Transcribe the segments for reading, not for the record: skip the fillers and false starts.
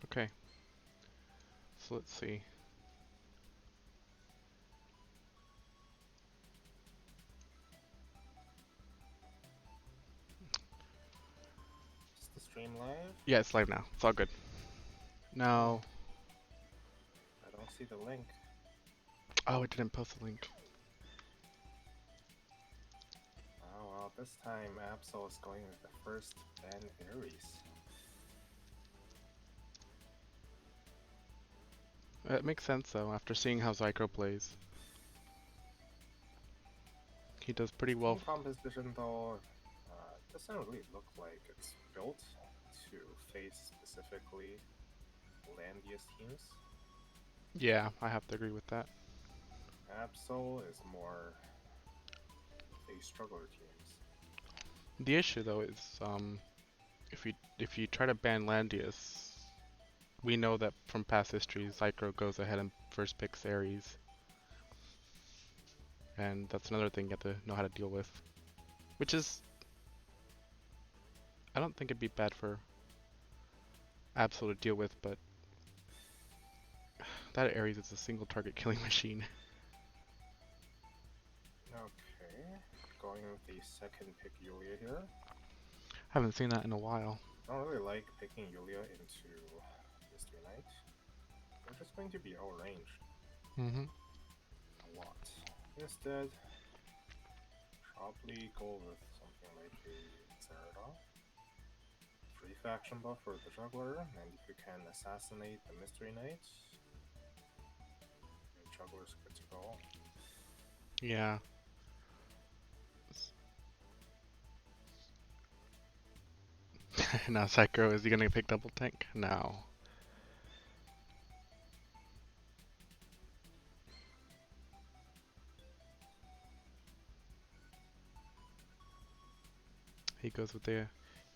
Okay, so let's see. Is the stream live? Yeah, it's live now. It's all good. Hmm. Now, I don't see the link. oh, I didn't post the link. Oh well, this time Absol is going with the first Ben Aries. It makes sense though, after seeing how Zycro plays. He does pretty well. Team composition though doesn't really look like it's built to face specifically Landius teams. Yeah, I have to agree with that. Absol is more face struggler teams. The issue though is, if you try to ban Landius, we know that from past history, Zycro goes ahead and first picks Ares, and that's another thing you have to know how to deal with. Which is, I don't think it'd be bad for Absol to deal with, but that Ares is a single target killing machine. Okay, going with the second pick Yulia here. Haven't seen that in a while. I don't really like picking Yulia into Mystery Knight. They're just going to be outranged Mm-hmm. a lot. Instead, probably go with something like a Zerda. Free faction buff for the juggler, and if you can assassinate the Mystery Knight, your juggler's good to go. Yeah. Now Zycro, is he gonna pick double tank? No. He goes with the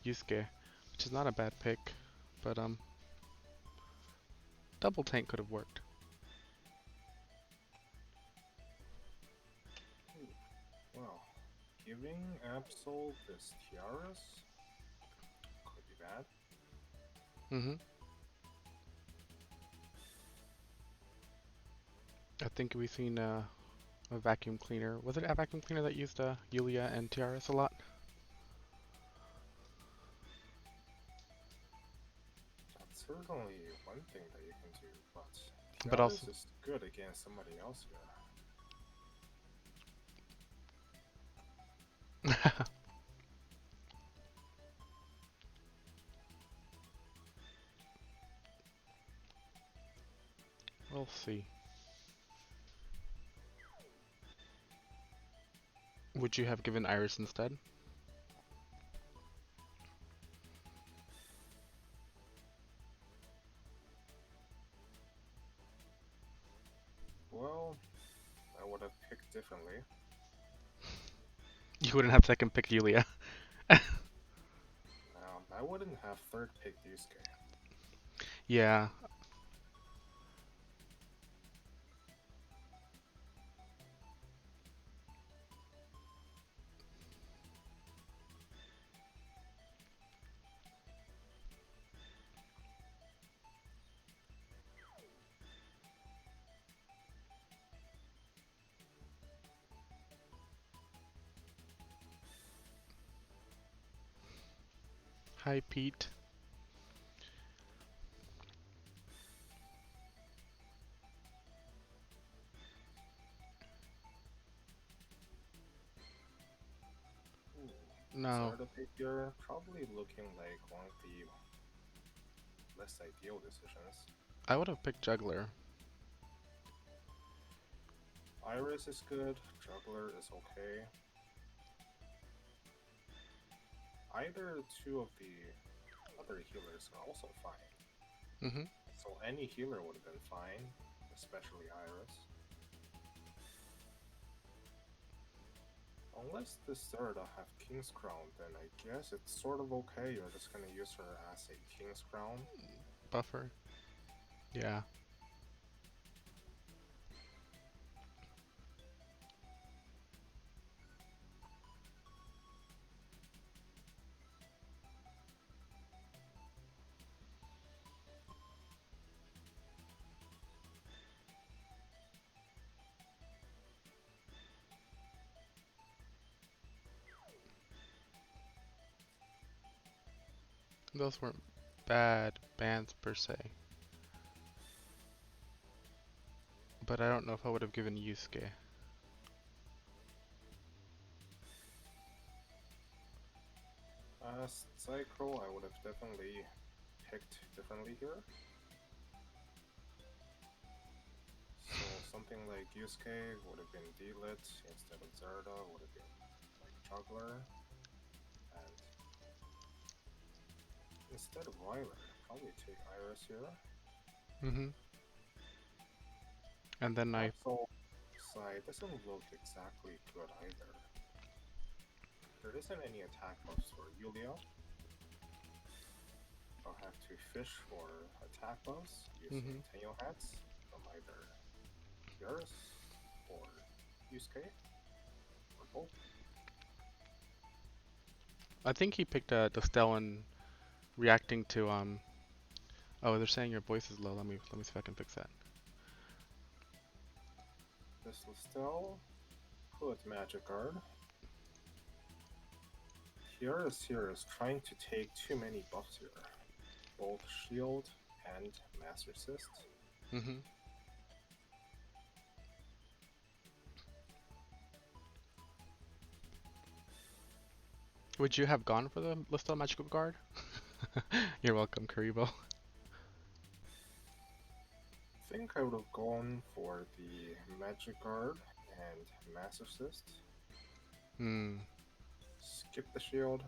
Yusuke, which is not a bad pick, but double tank could have worked. Ooh, well, giving Absol this Tiaras could be bad. Mm-hmm. I think we've seen a vacuum cleaner. Was it a vacuum cleaner that used Yulia and Tiaras a lot? That's certainly one thing that you can do, but But also, Tiaras is good against somebody else here. we'll see. Would you have given Iris instead? Well, I would have picked differently. You wouldn't have second picked Yulia. I wouldn't have third picked Yusuke. Yeah. Hi, Pete. Ooh, No. Zarda pick here, probably looking like one of the less ideal decisions. I would have picked Juggler. Iris is good, Juggler is okay. Either two of the other healers are also fine. Mm-hmm. So any healer would have been fine, especially Iris. Unless the Zarda have King's Crown, then I guess it's sort of okay. You're just gonna use her as a King's Crown. Buffer. Yeah. Those weren't bad bans per se. But I don't know if I would have given Yusuke. As Zycro, I would have definitely picked differently here. So something like Yusuke would have been D-Lit instead of Zerda, would have been like Juggler, and instead of Ryler, probably take Iris here. Mm-hmm. And then I... Absol side doesn't look exactly good either. There isn't any attack buffs for Yulia. I'll have to fish for attack buffs using Tenyo hats from either yours or Yusuke or both. I think he picked the Stellan reacting to oh, they're saying your voice is low. Let me see if I can fix that. This Listel, put Magic Guard. Here is trying to take too many buffs here. Both Shield and Master Assist. Mm-hmm. Would you have gone for the Listel Magical Guard? You're welcome, Karibo. I think I would have gone for the Magic Guard and Master Assist. Hmm. Skip the Shield.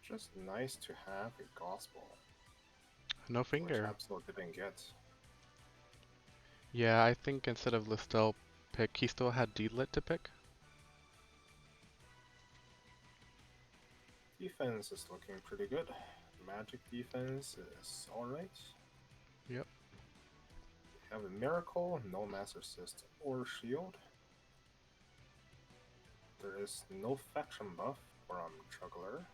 Just nice to have a Gospel, No which finger. Absol didn't get. Yeah, I think instead of Listel pick, he still had D-Lit to pick. Defense is looking pretty good. Magic defense is alright. Yep. We have a Miracle, no Master Assist or Shield. There is no faction buff from Juggler.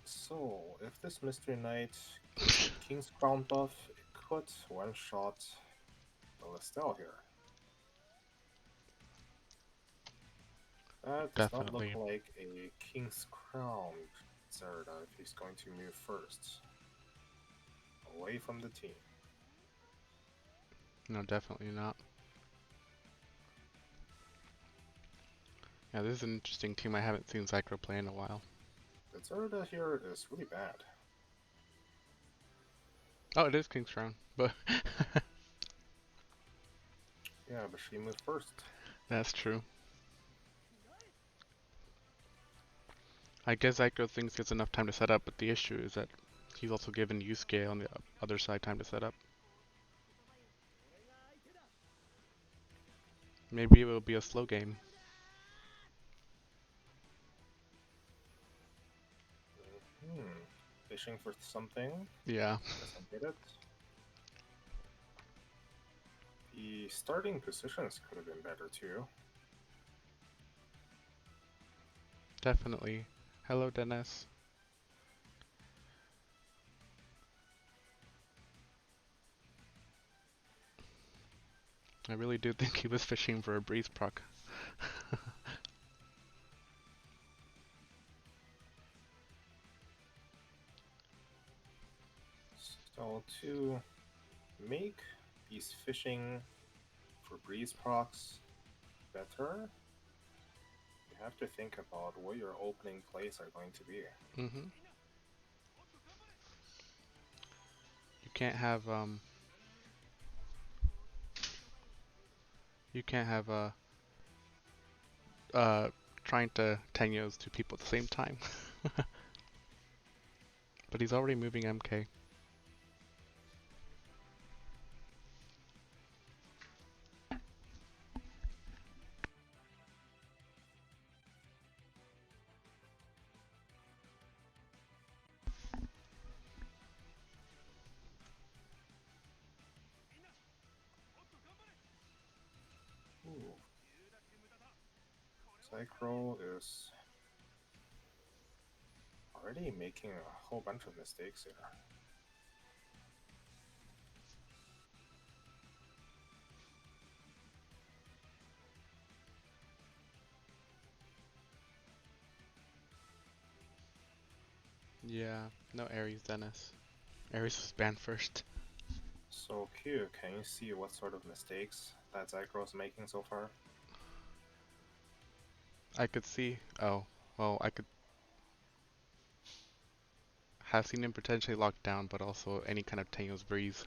So, if this Mystery Knight gets a King's Crown buff, it could one-shot the Listel here. That does not look Definitely. like a King's Crown Zerda if he's going to move first. Away from the team. No, definitely not. Yeah, this is an interesting team. I haven't seen Zycro play in a while. The Zerda here is really bad. Oh, it is King's Crown, but Yeah, but she moved first. that's true. I guess Zycro thinks he has enough time to set up, but the issue is that he's also given Yusuke on the other side time to set up. Maybe it will be a slow game. Fishing for something. Yeah. Doesn't get it. The starting positions could have been better too. Definitely. Hello, Dennis. I really do think he was fishing for a breeze proc. So to make these fishing for breeze procs better, you have to think about what your opening plays are going to be. Mm-hmm. You can't have uh trying to Tenyos two people at the same time. But he's already moving MK. Ooh. Zycro is already making a whole bunch of mistakes here. Yeah, no Ares Dennis. Ares was banned first. So Q, can you see what sort of mistakes that Zycro is making so far? I could see. Oh, well, I could have seen him potentially locked down, but also any kind of Tenuous Breeze.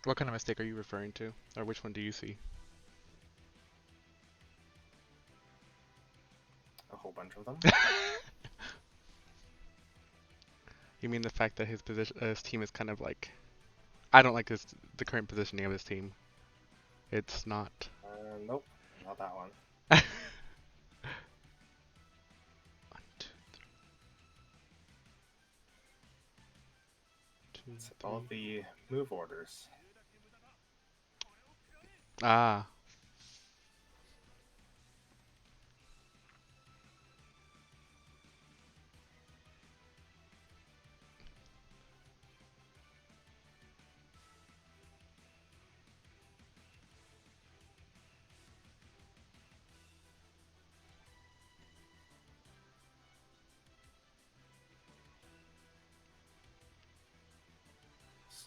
What kind of mistake are you referring to? Or which one do you see? A whole bunch of them. You mean the fact that his team is kind of like... I don't like the current positioning of his team. It's not... Nope, not that one. 1, 2, It's 3. about the move orders. Ah.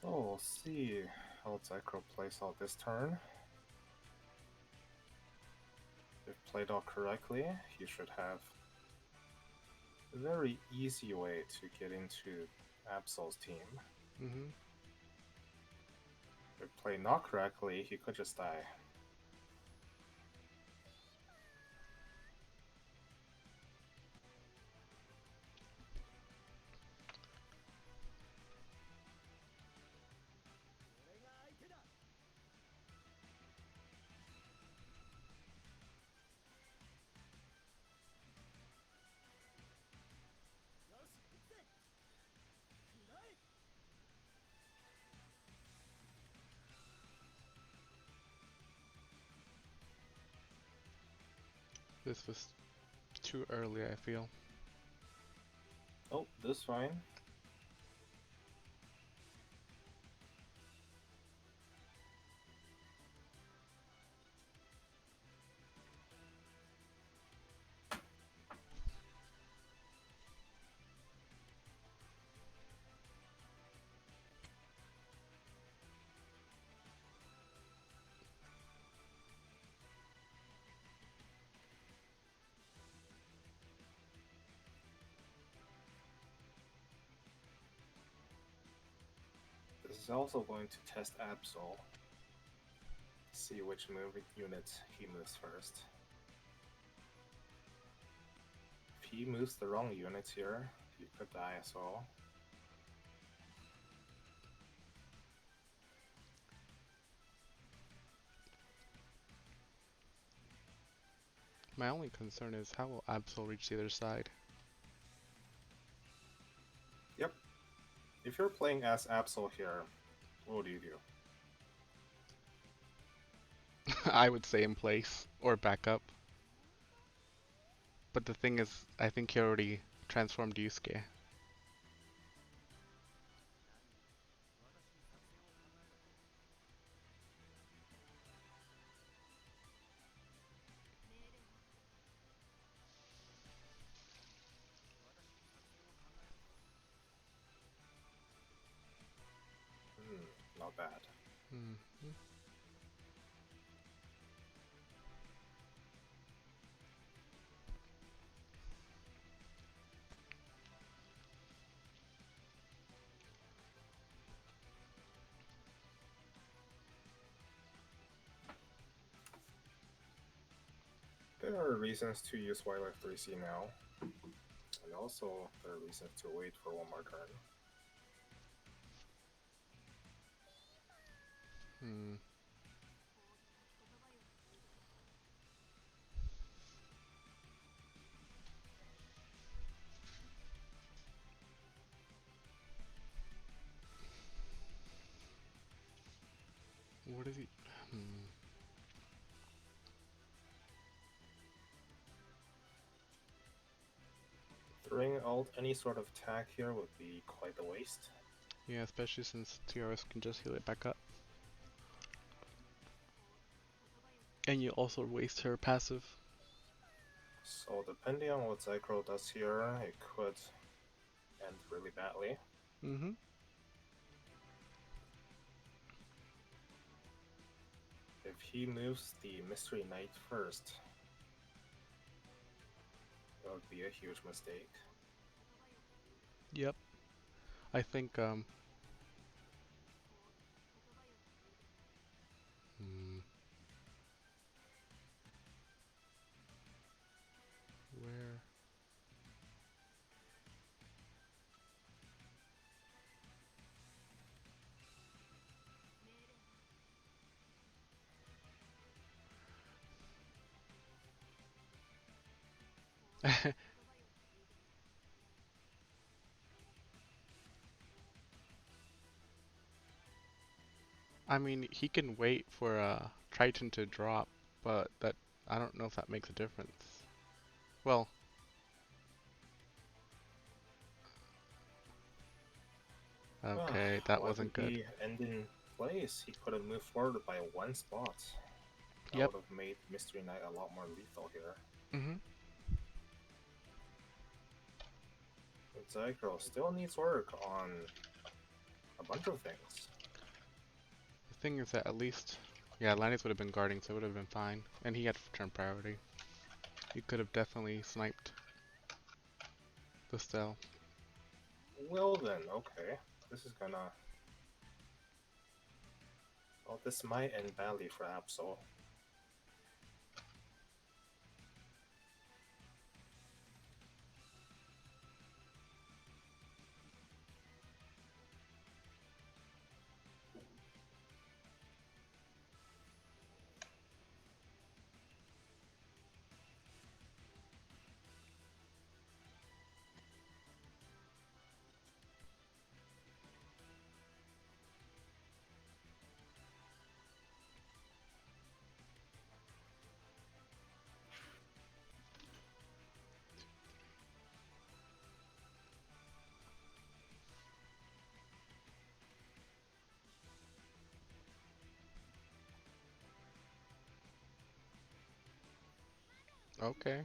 So we'll see how Zycro plays out this turn. If played out correctly, he should have a very easy way to get into Absol's team. Mm-hmm. If played not correctly, he could just die. This was too early, I feel. Oh, this fine. This is also going to test Absol. See which move unit he moves first. If he moves the wrong units here, he could die as well. My only concern is how will Absol reach the other side? Yep. If you're playing as Absol here, what do you do? I would say in place or back up. But the thing is, I think he already transformed Yusuke. Not bad. Mm-hmm. There are reasons to use Wildlife 3C now, and also there are reasons to wait for one more turn. Hmm. What is he? Hmm. Throwing out any sort of attack here would be quite a waste. Yeah, especially since TRS can just heal it back up. And you also waste her passive. So depending on what Zycro does here, it could end really badly. Mm-hmm. If he moves the Mystery Knight first, that would be a huge mistake. Yep. I think hmm, where I mean, he can wait for Triton to drop, but that I don't know if that makes a difference. Well, okay, that Why would wasn't good. he end in place? He could have moved forward by one spot. That Yep. would have made Mystery Knight a lot more lethal here. Mm-hmm. But Zycro still needs work on a bunch of things. The thing is that at least, yeah, Lannis would have been guarding, so it would have been fine, and he had turn priority. He could have definitely sniped the cell. Well then, okay. This is gonna... Well, this might end badly for Absol. Okay.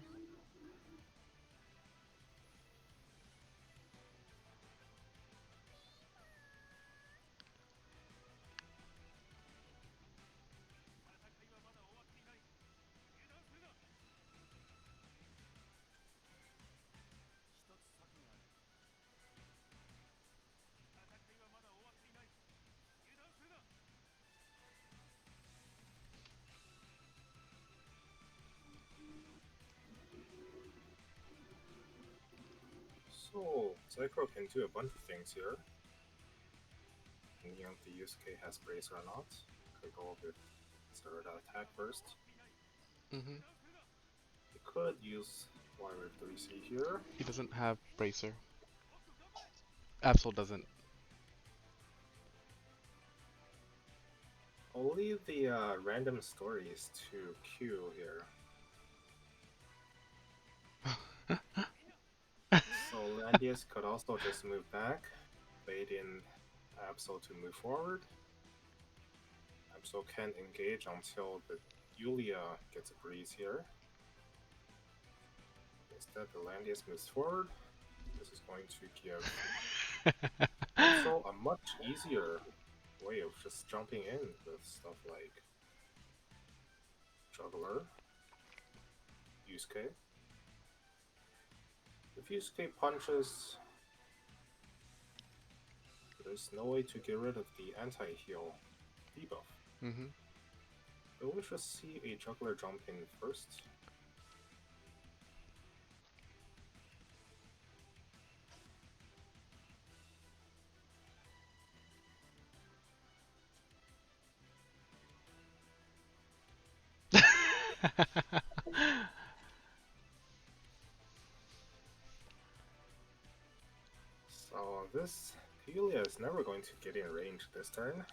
So, Zycro can do a bunch of things here. Depending on if the Yusuke has brace or not. Could go with Zerda attack first. Mm-hmm. He could use Warrior 3C here. He doesn't have bracer. Absol doesn't. I'll leave the random stories to Q here. So Landius could also just move back, bait in Absol to move forward. Absol can't engage until the Yulia gets a breeze here. Instead, the Landius moves forward. This is going to give Absol a much easier way of just jumping in with stuff like Juggler, Yusuke. If Yusuke punches, there's no way to get rid of the anti-heal debuff. Mm-hmm. But we should see a Juggler jump in first. So this Yulia is never going to get in range this turn.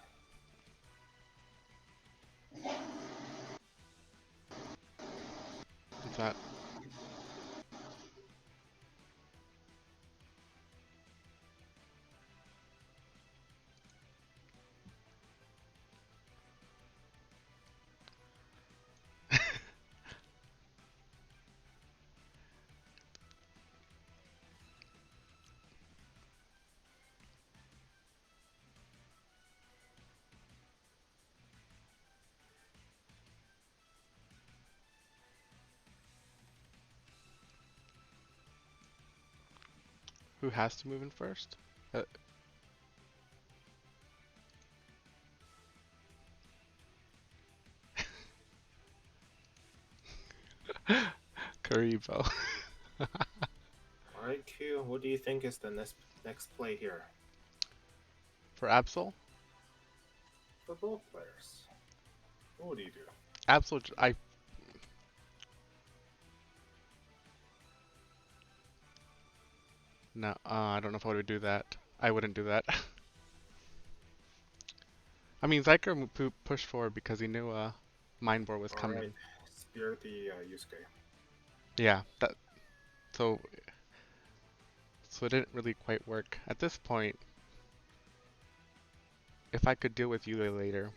What's that? Who has to move in first? Uh, Karibo. Alright, Q, what do you think is the next play here? For Absol? For both players. What do you do? Absol, no, I don't know if I would do that. I wouldn't do that. I mean, Zyker pushed forward because he knew Mind Bore was Alright, coming. spear the Yusuke. Yeah, so so it didn't really quite work. At this point, if I could deal with Yue later,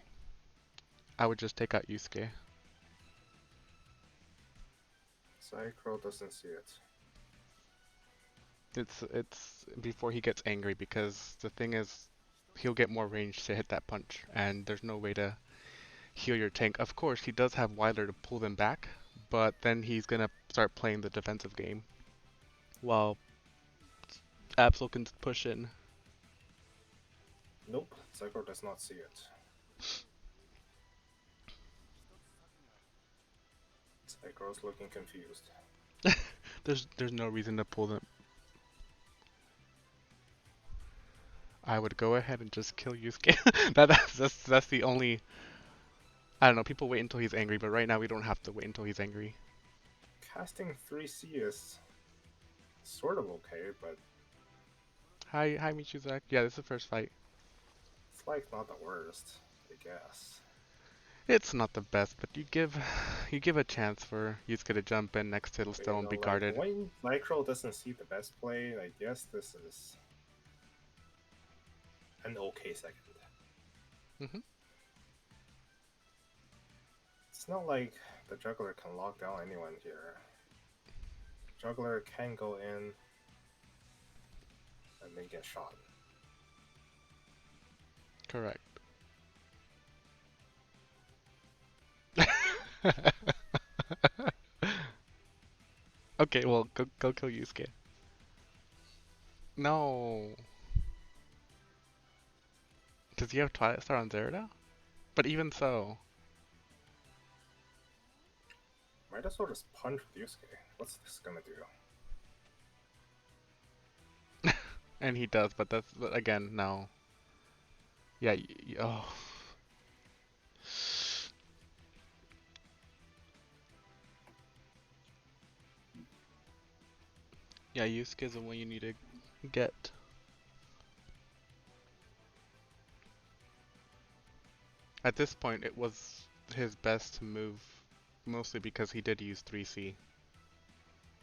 I would just take out Yusuke. Zycro doesn't see it. It's before he gets angry because the thing is, he'll get more range to hit that punch, and there's no way to heal your tank. Of course, he does have Weiler to pull them back, but then he's gonna start playing the defensive game, while Absol can push in. Nope, Zycro does not see it. Zycro's looking confused. There's no reason to pull them. I would go ahead and just kill Yusuke. That's the only. I don't know. People wait until he's angry, but right now we don't have to wait until he's angry. Casting 3C is sort of okay, but Hi, Michizak. Yeah, this is the first fight. it's like not the worst, I guess. It's not the best, but you give a chance for Yusuke to jump in next to But, still and be like guarded. when Zycro doesn't see the best play, I guess this is an okay second. Hmm. It's not like the juggler can lock down anyone here. Juggler can go in and then get shot. Correct. Okay, well, go kill Yusuke. No. Does he have Twilight Star on Zerida? But even so. Might as well just punch with Yusuke. What's this gonna do? And he does, but again, no. Yeah, oh. Yeah, Yusuke's the one you need to get. At this point, it was his best move, mostly because he did use 3C.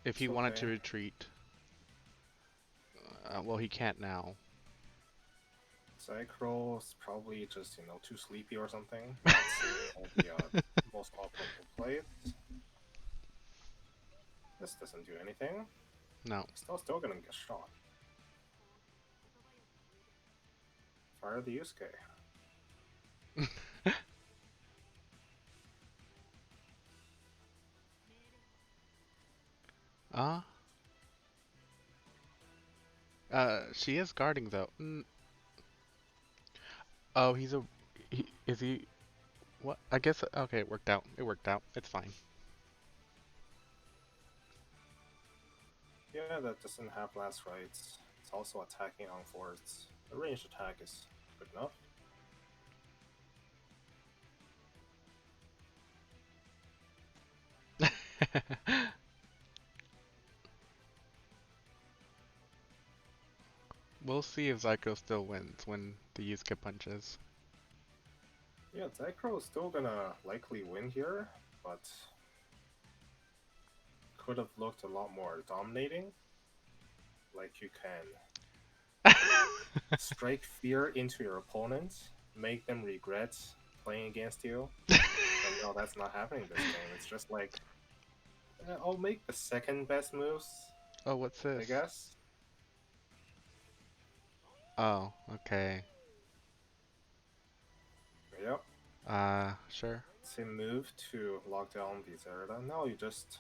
If he It's wanted to okay. retreat, well, he can't now. Zycro's probably just, too sleepy or something. Not seeing all the most optimal plays. This doesn't do anything. No. Still gonna get shot. Fire the Yusuke. Uh, she is guarding though. Oh, is he, what? I guess, okay, it worked out. It worked out. It's fine. Yeah, that doesn't have last rights. It's also attacking on forts. The ranged attack is good enough. We'll see if Zyko still wins when the Yusuke punches. Yeah, Zycro is still gonna likely win here, but could have looked a lot more dominating. Like you can strike fear into your opponents, make them regret playing against you. And no, that's not happening this game. It's just like, I'll make the second best moves, Oh, what's I this? guess. Oh, okay. Yep. Sure. Say move to lock down the Zerida. Now you just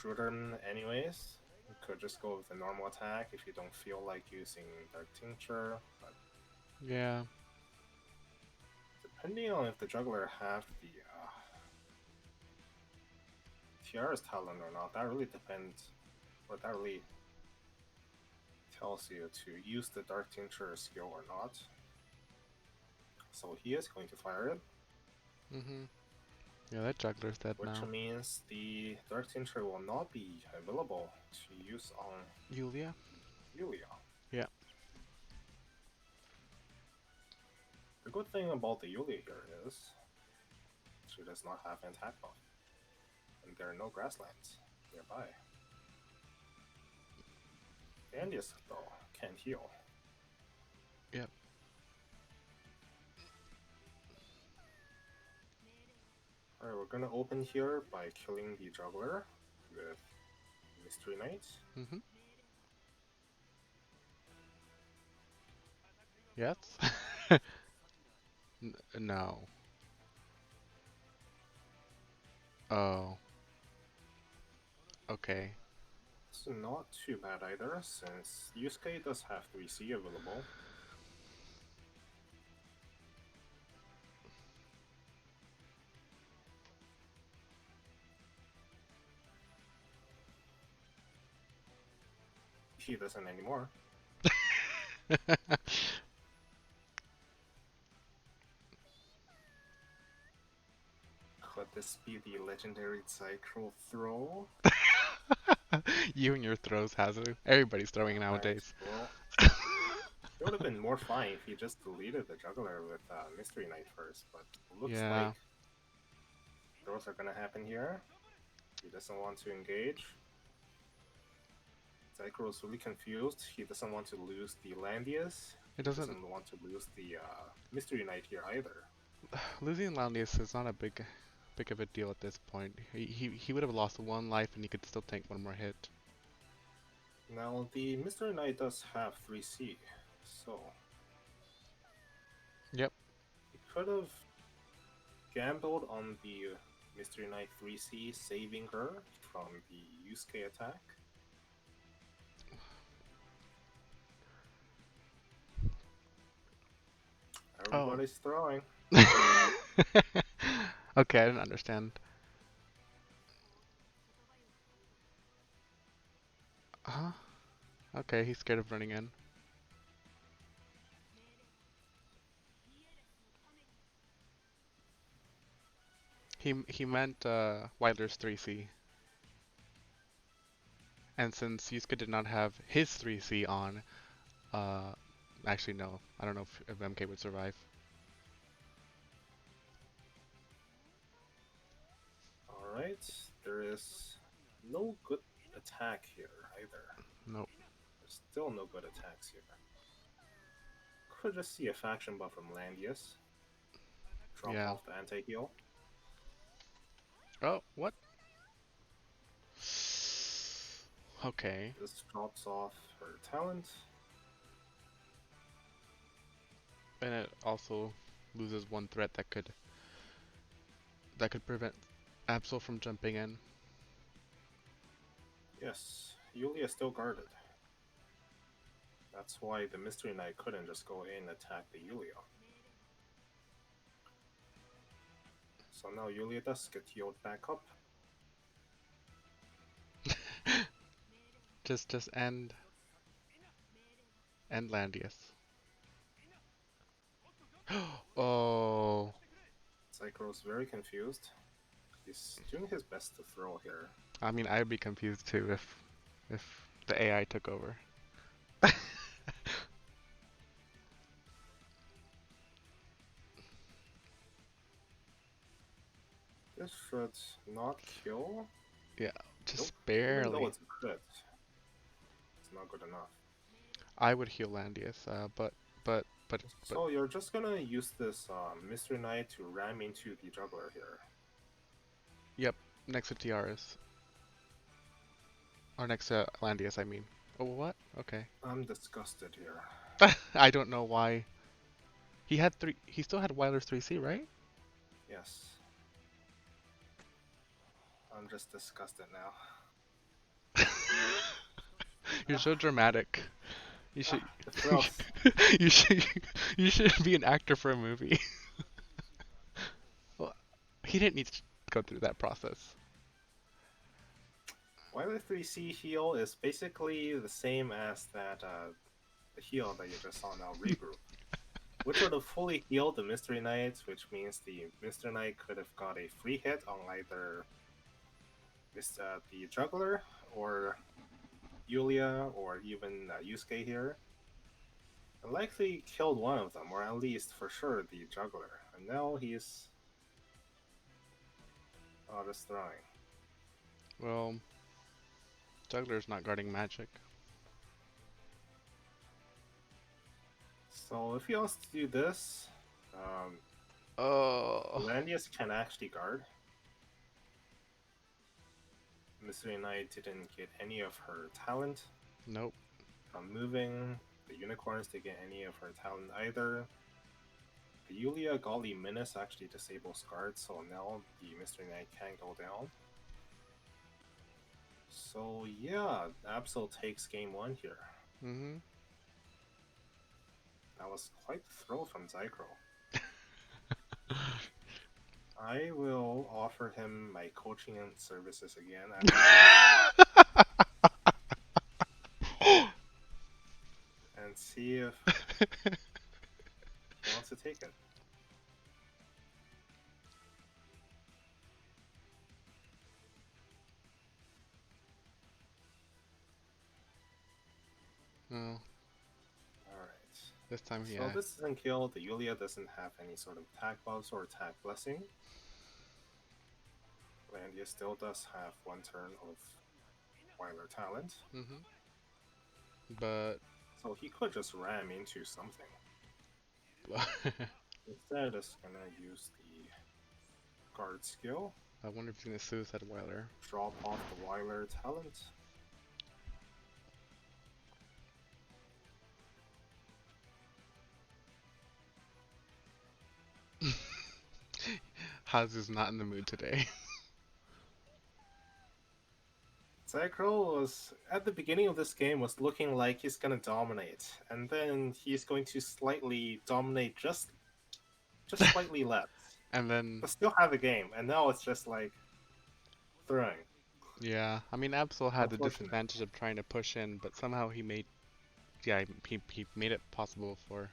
shoot him anyways. You could just go with the normal attack if you don't feel like using Dark Tincture, but Yeah. depending on if the juggler have the Tiara's talent or not, that really depends, or that really tells you to use the Dark Tincture skill or not. So he is going to fire it, Mhm. Yeah, that juggler's dead which now. means the Dark Tincture will not be available to use on Yulia? Yulia. Yeah. The good thing about the Yulia here is she does not have an attack buff, and there are no grasslands nearby. Andius, though, can't heal. Yep. Alright, we're gonna open here by killing the juggler with Mystery Knight. Mhm. Yes. No. Oh. Okay. It's not too bad either, since Yusuke does have 3C available. He doesn't anymore. Could this be the legendary Zycro throw? You and your throws, Hazu. Everybody's throwing Alright, nowadays. well, it would have been more fun if he just deleted the juggler with Mystery Knight first, but looks like Yeah. throws are gonna happen here. He doesn't want to engage. Zycro is really confused. He doesn't want to lose the Landius. It He doesn't. doesn't want to lose the Mystery Knight here either. Losing Laundius is not a big of a deal at this point. He would have lost one life and he could still take one more hit. Now, the Mystery Knight does have 3C, so Yep. he could have gambled on the Mystery Knight 3C, saving her from the Yusuke attack. Oh. Everybody's throwing. Okay, I didn't understand. Huh? Okay, he's scared of running in. He meant Wilder's 3C. And since Yusuke did not have his 3C on, uh, actually no, I don't know if MK would survive. Alright, there is no good attack here either. Nope. There's still no good attacks here. Could just see a faction buff from Landius. Drop Yeah. off the anti-heal. Oh, what? Okay. This drops off her talent. And it also loses one threat that could prevent Absol from jumping in. Yes, Yulia is still guarded. That's why the Mystery Knight couldn't just go in and attack the Yulia. So now Yulia does get healed back up. Just end Landius. Oh. Zycro's very confused. He's doing his best to throw here. I mean, I'd be confused too if the AI took over. This should not kill. Yeah, just Nope. Even though barely. it's a crit, it's not good enough. I would heal Landius, but So you're just gonna use this Mystery Knight to ram into the juggler here. yep, next to Tiaras. Or next to Landius, I mean. Oh, what? Okay. I'm disgusted here. I don't know why. He still had Wilder's 3C, right? Yes. I'm just disgusted now. You're so dramatic. You Ah, should the thrills. you should you should be an actor for a movie. Well, he didn't need to go through that process. Wiler 3C heal is basically the same as that the heal that you just saw now, regroup, which would have fully healed the Mystery Knights, which means the Mystery Knight could have got a free hit on either the Juggler or Yulia or even Yusuke here. And likely killed one of them, or at least for sure the Juggler. And now he's just throwing. Well, Juggler's not guarding magic. So if he wants to do this, um, Oh, Landius can actually guard. Mystery Knight didn't get any of her talent nope. from moving. The Unicorns didn't get any of her talent either. The Yulia Golly Menace actually disables guard, so now the Mystery Knight can go down. So yeah, Absol takes game 1 here. Mhm. That was quite the throw from Zycro. I will offer him my coaching and services again after this and see if he wants to take it. Oh, Alright. this time, So yeah. this isn't killed. The Yulia doesn't have any sort of attack buffs or attack blessing. Landia still does have 1 turn of Weiler talent. Mhm. But So he could just ram into something. Instead, it's gonna use the guard skill, I wonder if he's gonna suicide Weiler. drop off the Weiler talent. Haz is not in the mood today. Zycro was at the beginning of this game was looking like he's gonna dominate, and then he's going to slightly dominate just slightly less, And then, but still have a game. And now it's just like throwing. yeah, I mean, Absol had the Unfortunate. disadvantage of trying to push in, but somehow he made, yeah, he made it possible for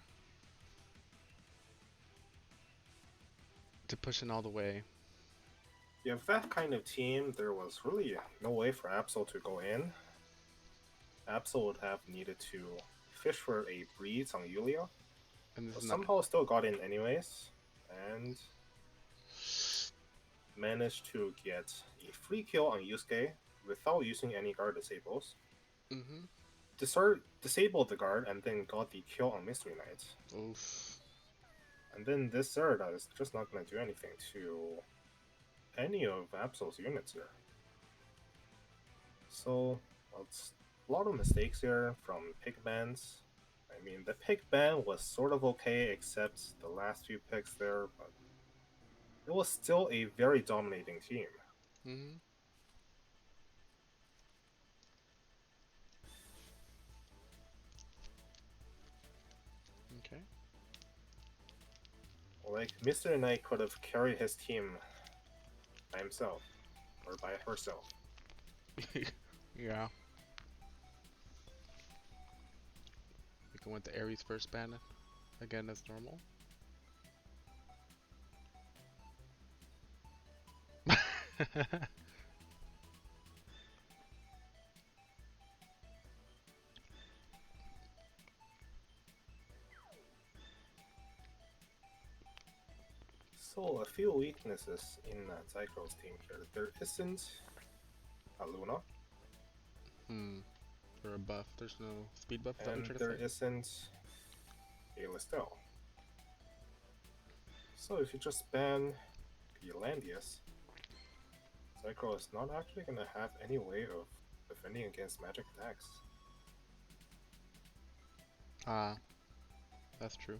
to push in all the way. Yeah, with that kind of team, there was really no way for Absol to go in. Absol would have needed to fish for a breeze on Yulia, And this but is not. somehow still got in anyways, and managed to get a free kill on Yusuke without using any guard disables. Mhm. Disabled the guard and then got the kill on Mystery Knight. Oof. And then this Zerda is just not going to do anything to any of Absol's units here. So, well, it's a lot of mistakes here from pick bans. I mean, the pick ban was sort of okay, except the last few picks there, but it was still a very dominating team. Mhm. Okay. Like, Mr. Knight could have carried his team by himself, or by herself. Yeah. We can with the Ares first ban again as normal. So, a few weaknesses in Zycro's team here. There isn't a Luna, Hmm. For a buff, there's no speed buff. Is that what and you're there trying to say? isn't a Listel. So, if you just ban the Landius, Zycro is not actually going to have any way of defending against magic attacks. Ah, that's true.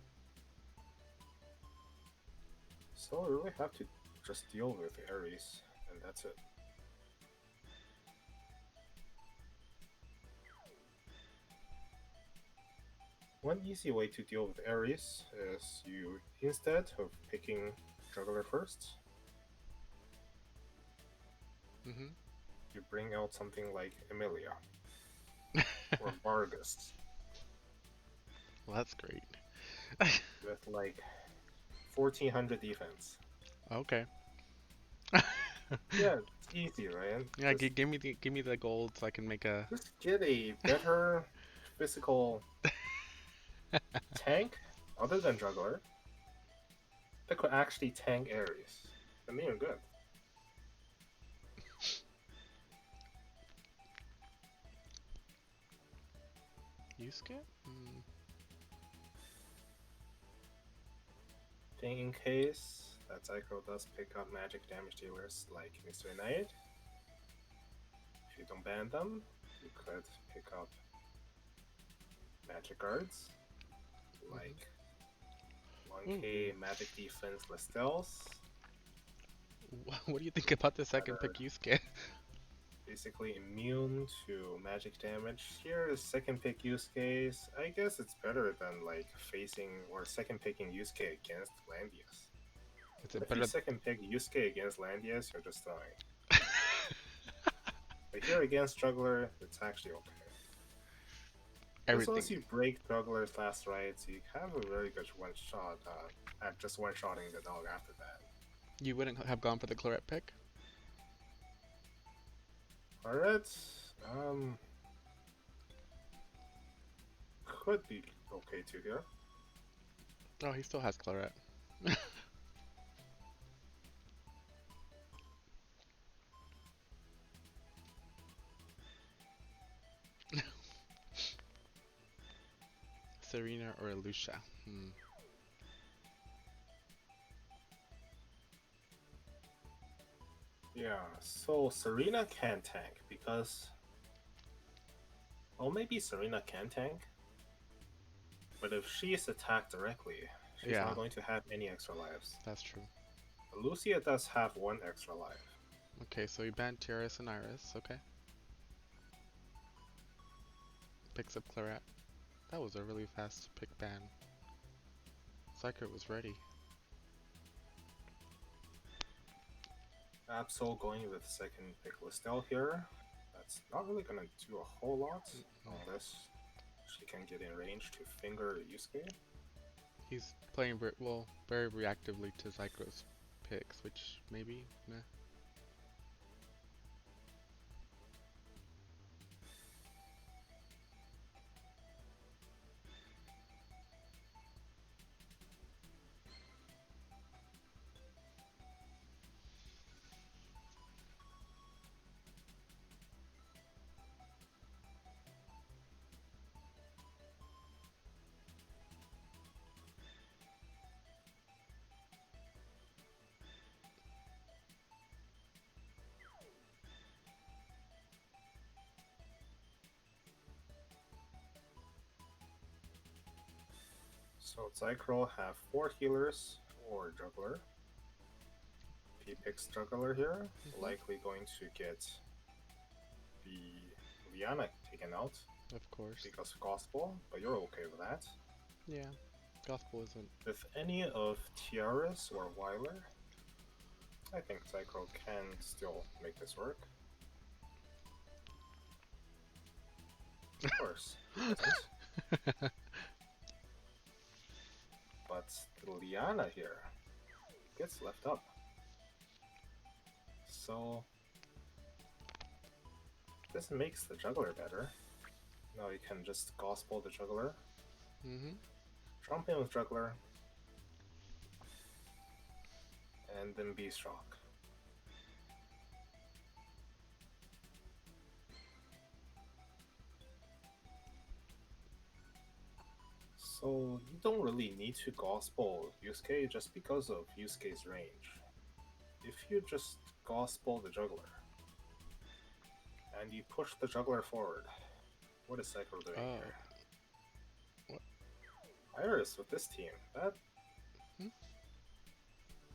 So, we really have to just deal with Ares, and that's it. One easy way to deal with Ares is you, instead of picking Juggler first, Mm-hmm. you bring out something like Emilia or Vargas Well, that's great. with like 1400 defense. Okay. Yeah, it's easy, right? Yeah, give me the gold so I can make a. Just get a better physical tank other than Juggler that could actually tank Ares. And then you're good. Yusuke? Mm. Thing in case that Zycro does pick up magic damage dealers like Mr. Knight, if you don't ban them, you could pick up magic guards like Mm-hmm. 1k Ooh. magic defense Lestels What do you think about the that second are pick Yusuke? basically immune to magic damage. Here is second pick use case. I guess it's better than like facing or second picking Yusuke against Landias. Is What it if you better? second pick Yusuke against Landias? You're just dying. But here against Juggler, it's actually okay. As long Everything. as you break Juggler's last rights, you have a very good one shot at just one shotting the dog after that. You wouldn't have gone for the claret pick? Alright, um, could be okay too here. Oh, he still has claret. Serena or Lucia? Hmm. Yeah, so Serena can tank because, well, maybe Serena can tank, but if she is attacked directly, she's Yeah, not going to have any extra lives. that's true. Lucia does have one extra life. Okay, so you banned Tiaris and Iris. Okay. Picks up claret. That was a really fast pick ban. Zycro was ready. Absol going with second pick Listel here. That's not really gonna do a whole lot unless she can get in range to finger Yusuke. He's playing well, very reactively to Zycro's picks, which maybe meh. So Zycro have 4 healers or juggler. If he picks juggler here, Hmm. likely going to get the Liana taken out Of course. because of Gospel, but you're okay with that. Yeah. Gospel isn't. With any of Tiaras or Weiler, I think Zycro can still make this work. Of course, he doesn't. But the Liana here gets left up. So this makes the juggler better. Now you can just gospel the juggler, Hmm. jump in with juggler, and then Beast Rock. So you don't really need to gospel Yusuke just because of Yusuke's range. If you just gospel the juggler and you push the juggler forward, what is Zycro doing Oh. here? What? Iris with this team, that Hmm?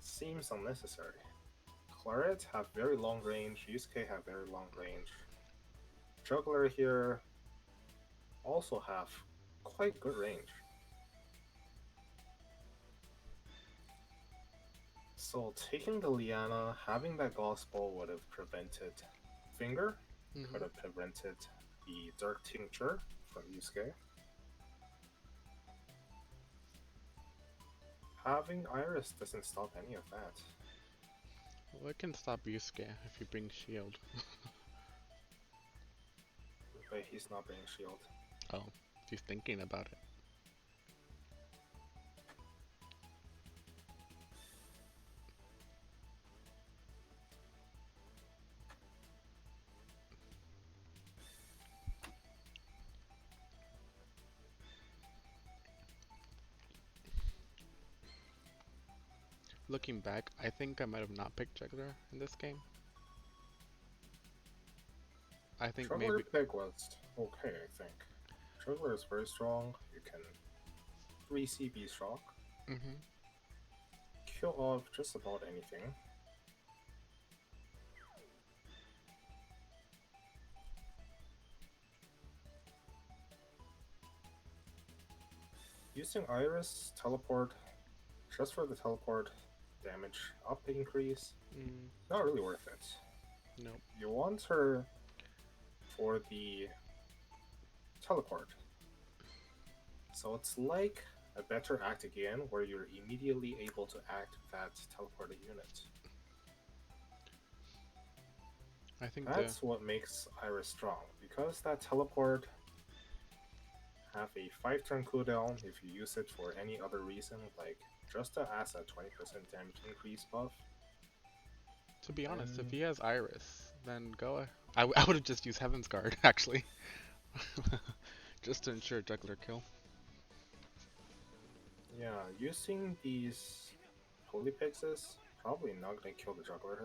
seems unnecessary. Claret have very long range, Yusuke have very long range. Juggler here also have quite good range. So taking the Liana, having that Gospel would have prevented Finger, could Hmm. have prevented the Dark Tincture from Yusuke. Having Iris doesn't stop any of that. Well, it can stop Yusuke if you bring shield. But he's not bringing shield. Oh, he's thinking about it. Looking back, I think I might have not picked Juggler in this game. I think Juggler maybe. pick was okay, I think. Juggler is very strong. You can 3 CB shock, Hmm. kill off just about anything. Using Iris, teleport, just for the teleport, damage up increase, Mm, not really worth it. nope. You want her for the teleport. So it's like a better act again, where you're immediately able to act that teleported unit. I think the. That's what makes Iris strong, because that teleport have a 5-turn cooldown if you use it for any other reason, like just to as a 20% damage increase buff. To be honest, if And he has Iris, then go. I would have just used Heaven's Guard actually, just to ensure Juggler kill. yeah, using these Holy Pixes, probably not gonna kill the juggler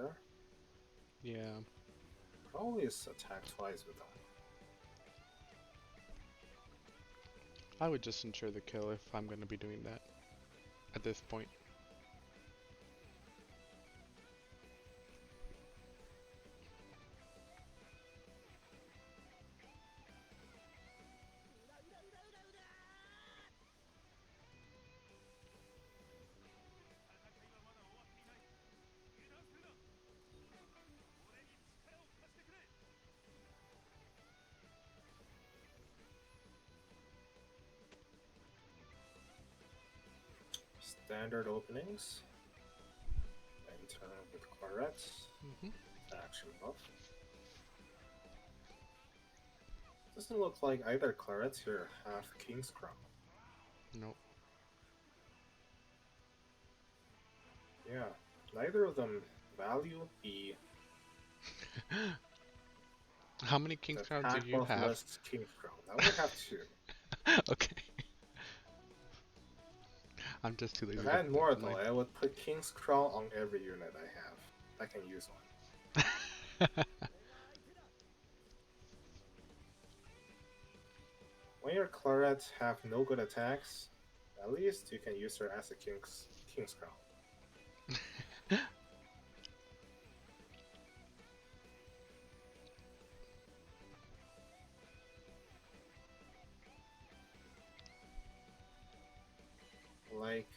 here. Yeah, Probably is attack twice with them. I would just ensure the kill if I'm gonna be doing that at this point. Standard openings. Enter with Claret. Hmm. Action buff. Doesn't look like either Clarets here have King's Crown. Nope. Yeah, neither of them value How many the King's Crowns do attack you buff have? list King's Crown. I only have 2. Okay, I'm just too If lazy I to had put more though, mine. I would put King's Crown on every unit I have. I can use one. When your Clarets have no good attacks, at least you can use her as a King's Crown. Like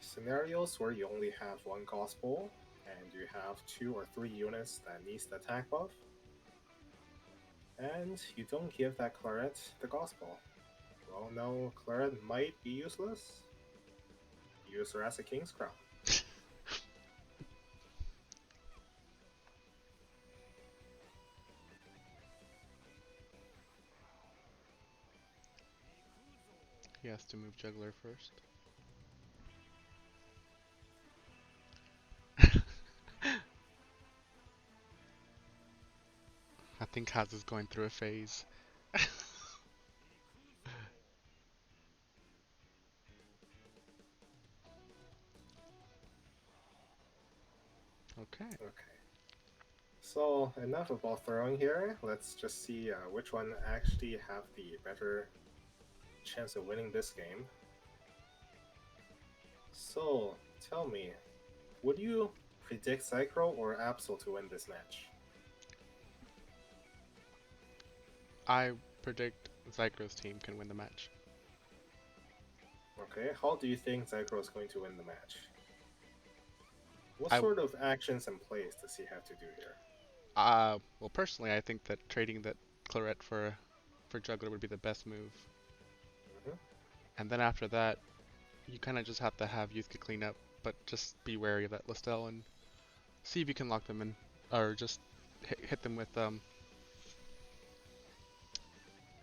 scenarios where you only have one Gospel and you have 2 or 3 units that needs the attack buff, and you don't give that Claret the Gospel. Well, no, Claret might be useless. Use her as a King's Crown. He has to move Juggler first. I think Kaz is going through a phase. Okay. Okay. So enough about throwing here. Let's just see which one actually have the better chance of winning this game. So tell me, would you predict Zycro or Absoul to win this match? I predict Zycro's team can win the match. Okay, how do you think Zycro is going to win the match? What I sort of actions and plays does he have to do here? well, personally, I think that trading that Claret for Juggler would be the best move. Hmm. And then after that, you kind of just have to have Yusuke clean up, but just be wary of that Listel and see if you can lock them in, or just hit them with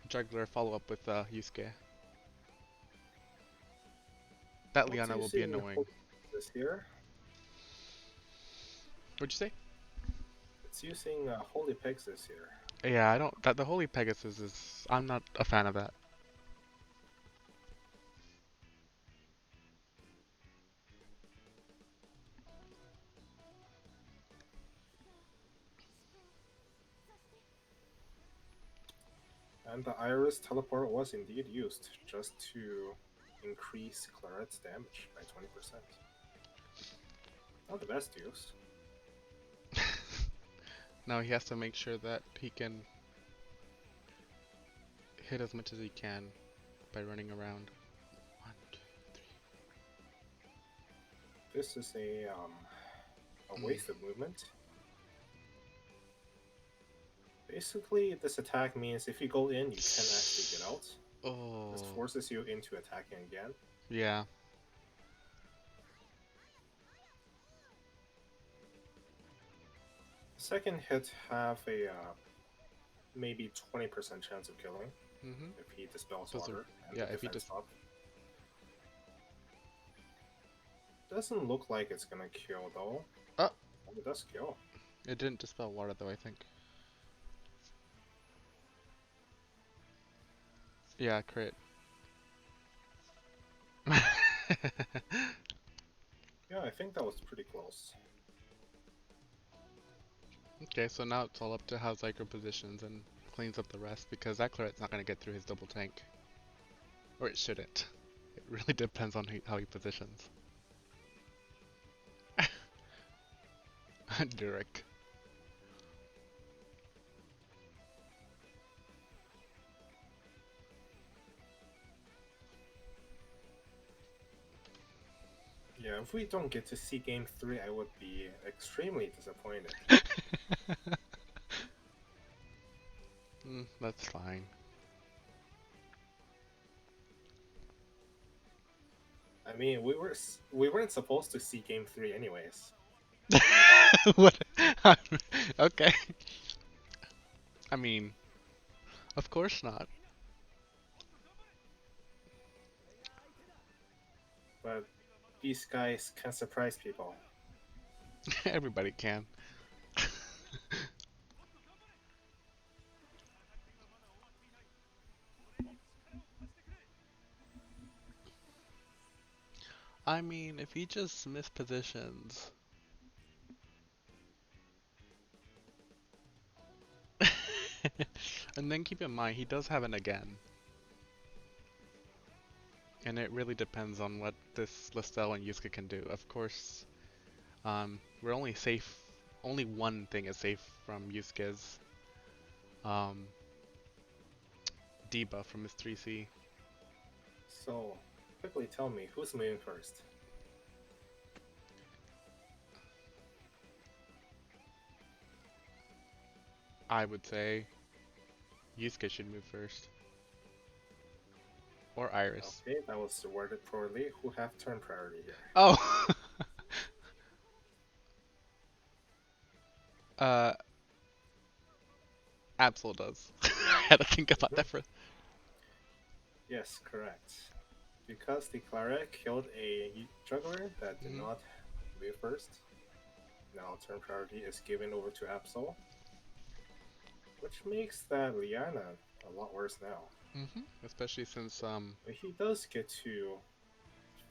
Juggler follow up with Yusuke. That What's Liana will be using annoying. this here? What'd you say? It's using Holy Pegasus here. Yeah, I don't. That the Holy Pegasus is. I'm not a fan of that. And the Iris teleport was indeed used just to increase Claret's damage by 20%. Not the best use. Now he has to make sure that he can hit as much as he can by running around. One, two, This is a three. waste of movement. Basically, this attack means if you go in, you can't actually get out. This Oh, forces you into attacking again. yeah. Second hit have a maybe 20% chance of killing Mhm. if he dispels Those are. water and Yeah, the if he defense just. up. Doesn't look like it's gonna kill though. Oh, Oh, it does kill. it didn't dispel water though. I think. Yeah, crit. Yeah, I think that was pretty close. Okay, so now it's all up to how Zycro positions and cleans up the rest because that Claret's not gonna get through his double tank, or it shouldn't. It really depends on how he positions. Derek. Yeah, if we don't get to see game 3, I would be extremely disappointed. That's fine. I mean, we weren't supposed to see game 3 anyways. What? Okay. I mean, of course not. But these guys can surprise people. Everybody can. I mean, if he just mispositions. And then keep in mind, he does have an again. And it really depends on what this Listel and Yusuke can do. Of course, we're only safe. Only one thing is safe from Yusuke's um, debuff from his 3C. So, quickly tell me, who's moving first? I would say Yusuke should move first. Or Iris. Okay, that was worded poorly. Who have turn priority here? Oh! uh, Absol does. I had to think about Mhm. that for. Yes, correct. Because the Claret killed a juggler that did Mhm. not move first, now turn priority is given over to Absol, which makes that Liana a lot worse now. Especially since But he does get to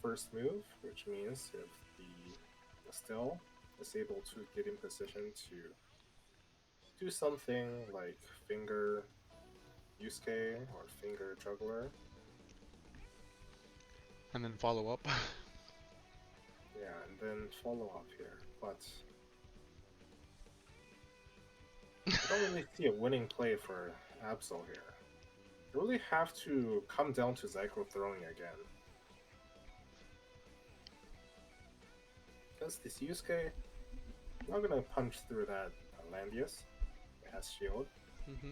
first move, which means if the still is able to get in position to do something like finger Yusuke or finger juggler, and then follow up. yeah, and then follow up here. But I don't really see a winning play for Absol here. You really have to come down to Zycro throwing again. Because this Yusuke not gonna punch through that Landius. It has shield. Mm-hmm.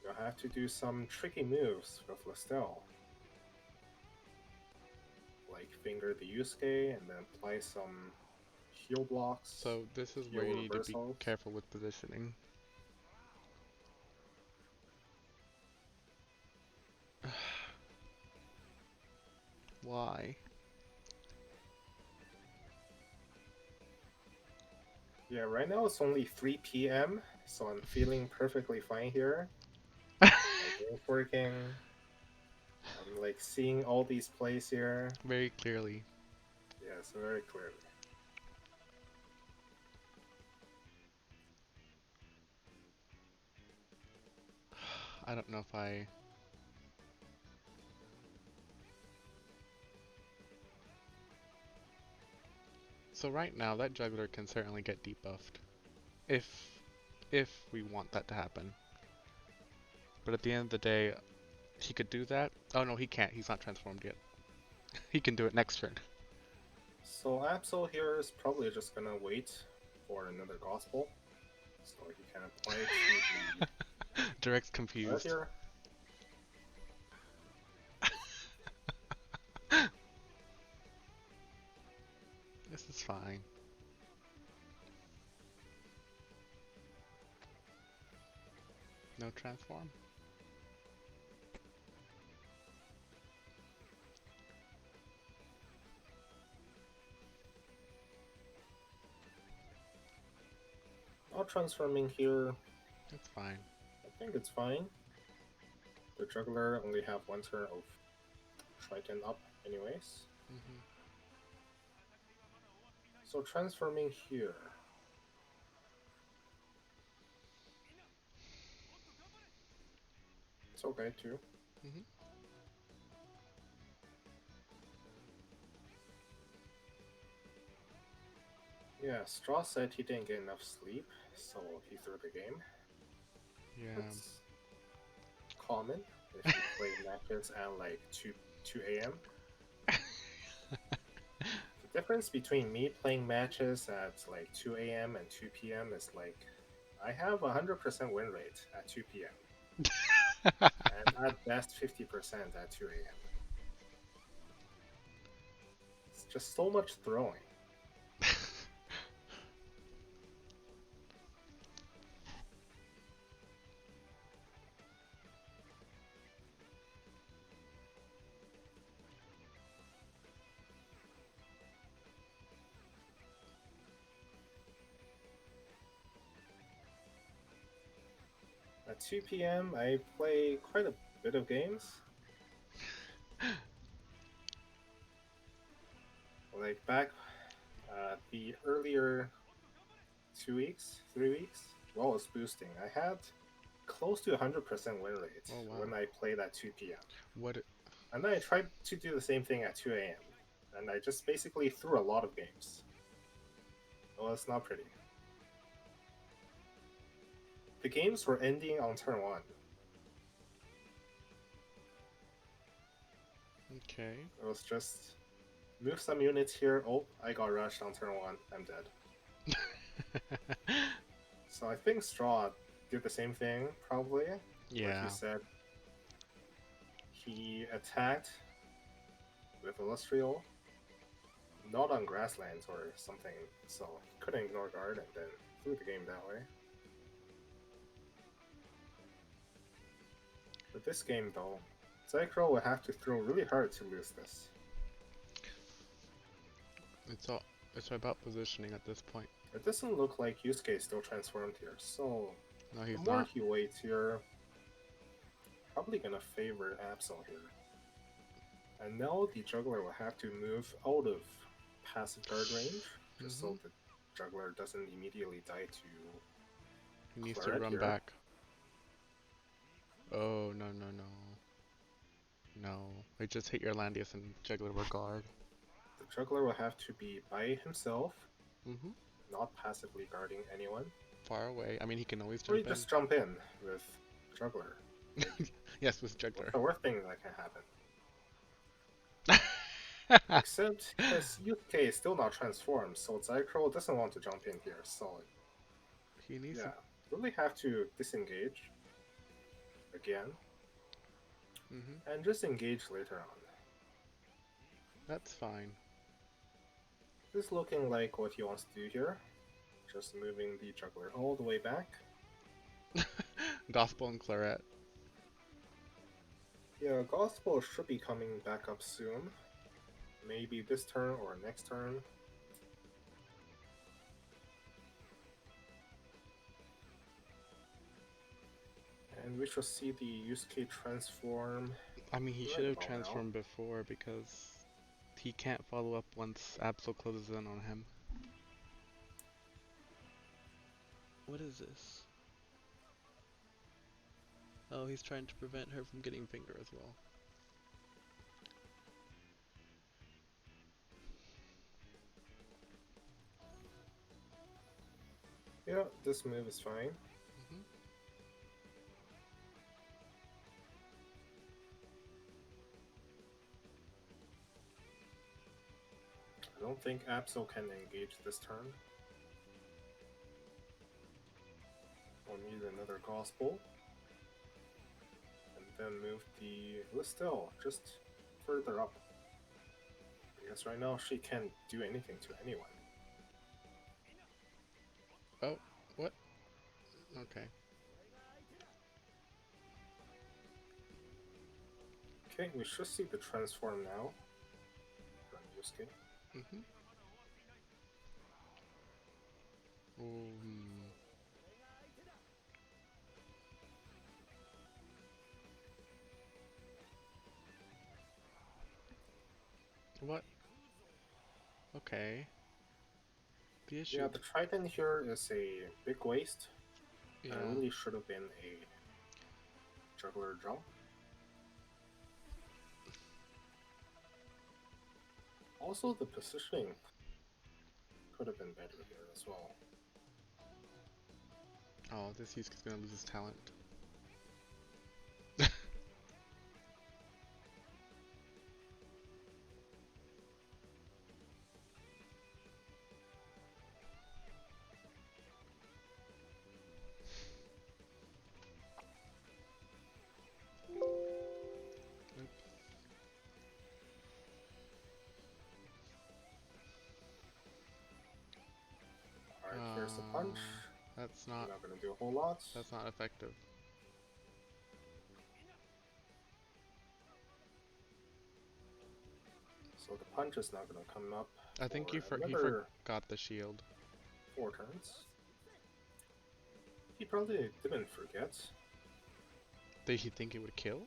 You'll have to do some tricky moves with Lestel. Like finger the Yusuke and then apply some heal blocks, So this is where heal you need to be reversals. careful with positioning. Why? Yeah, right now it's only 3 p.m., so I'm feeling perfectly fine here. My game's working. I'm like seeing all these plays here. Very clearly. Yes, very clearly. I don't know if I... So right now, that juggler can certainly get debuffed. If... If we want that to happen. But at the end of the day, he could do that. Oh no, he can't. He's not transformed yet. He can do it next turn. So Absol here is probably just gonna wait for another gospel, so he can apply it to Direct's the red confused. here. This is fine. No transform? Not transforming here. It's fine. I think it's fine. The juggler only have one turn of Triton up anyways. Mm-hmm. So transforming here. It's okay too. Mm-hmm. Yeah, Straw said he didn't get enough sleep, so he threw the game. Yeah. That's common if you play matches at like 2 a.m. The difference between me playing matches at like 2 a.m. and 2 p.m. is like I have 100% win rate at 2 p.m. and at best 50% at 2 a.m. It's just so much throwing. At 2 p.m., I play quite a bit of games. Like back the earlier 2 weeks, 3 weeks, while I was boosting, I had close to 100% win rate Oh wow. when I played at 2 p.m. What? And then I tried to do the same thing at 2 a.m. And I just basically threw a lot of games. Well, it's not pretty. The games were ending on turn 1. Okay. It was just move some units here. Oh, I got rushed on turn 1. I'm dead. So I think Straw did the same thing, probably. Like Yeah. you said, he attacked with Illustrial, not on grasslands or something, so he couldn't ignore guard and then threw the game that way. But this game, though, Zycro will have to throw really hard to lose this. It's about positioning at this point. It doesn't look like Yusuke is still transformed here, so No, the he's more not. he waits here, probably gonna favor Absol here. And now the juggler will have to move out of passive guard range, just so the juggler doesn't immediately die to He needs to Claret run here. back. Oh, no, no, no. No. They just hit your Landius and juggler with guard. The juggler will have to be by himself, Mm-hmm. not passively guarding anyone. Far away. I mean, he can always Or you jump in. just jump in with juggler. Yes, with What's juggler. the worst thing that can happen? Except because Yusuke is still not transformed, so Zycro doesn't want to jump in here. So He needs to. yeah, really have to disengage again Hmm. and just engage later on. That's fine. This is looking like what he wants to do here. Just moving the juggler all the way back. Gospel and Claret. Yeah, Gospel should be coming back up soon. Maybe this turn or next turn. And we shall see the Yusuke transform I mean, he should right have about now. transformed before because he can't follow up once Absol closes in on him. What is this? Oh, he's trying to prevent her from getting finger as well. Yeah, this move is fine. Hmm. I don't think Absol can engage this turn. We'll need another Gospel. And then move the Listel just further up. Because right now she can't do anything to anyone. Oh, what? Okay. Okay, we should see the transform now from Yusuke. Hmm. Um, what? Okay. The Yeah, issue. the Trident here is a big waste. Yeah. And really should have been a juggler jump. Also, the positioning could have been better here as well. Oh, this Yusuke's gonna lose his talent. Alright, here's the punch. That's not. Not gonna do a whole lot. That's not effective. So the punch is not gonna come up I think for he another forgot the shield. 4 turns. He probably didn't forget. Did he think it would kill?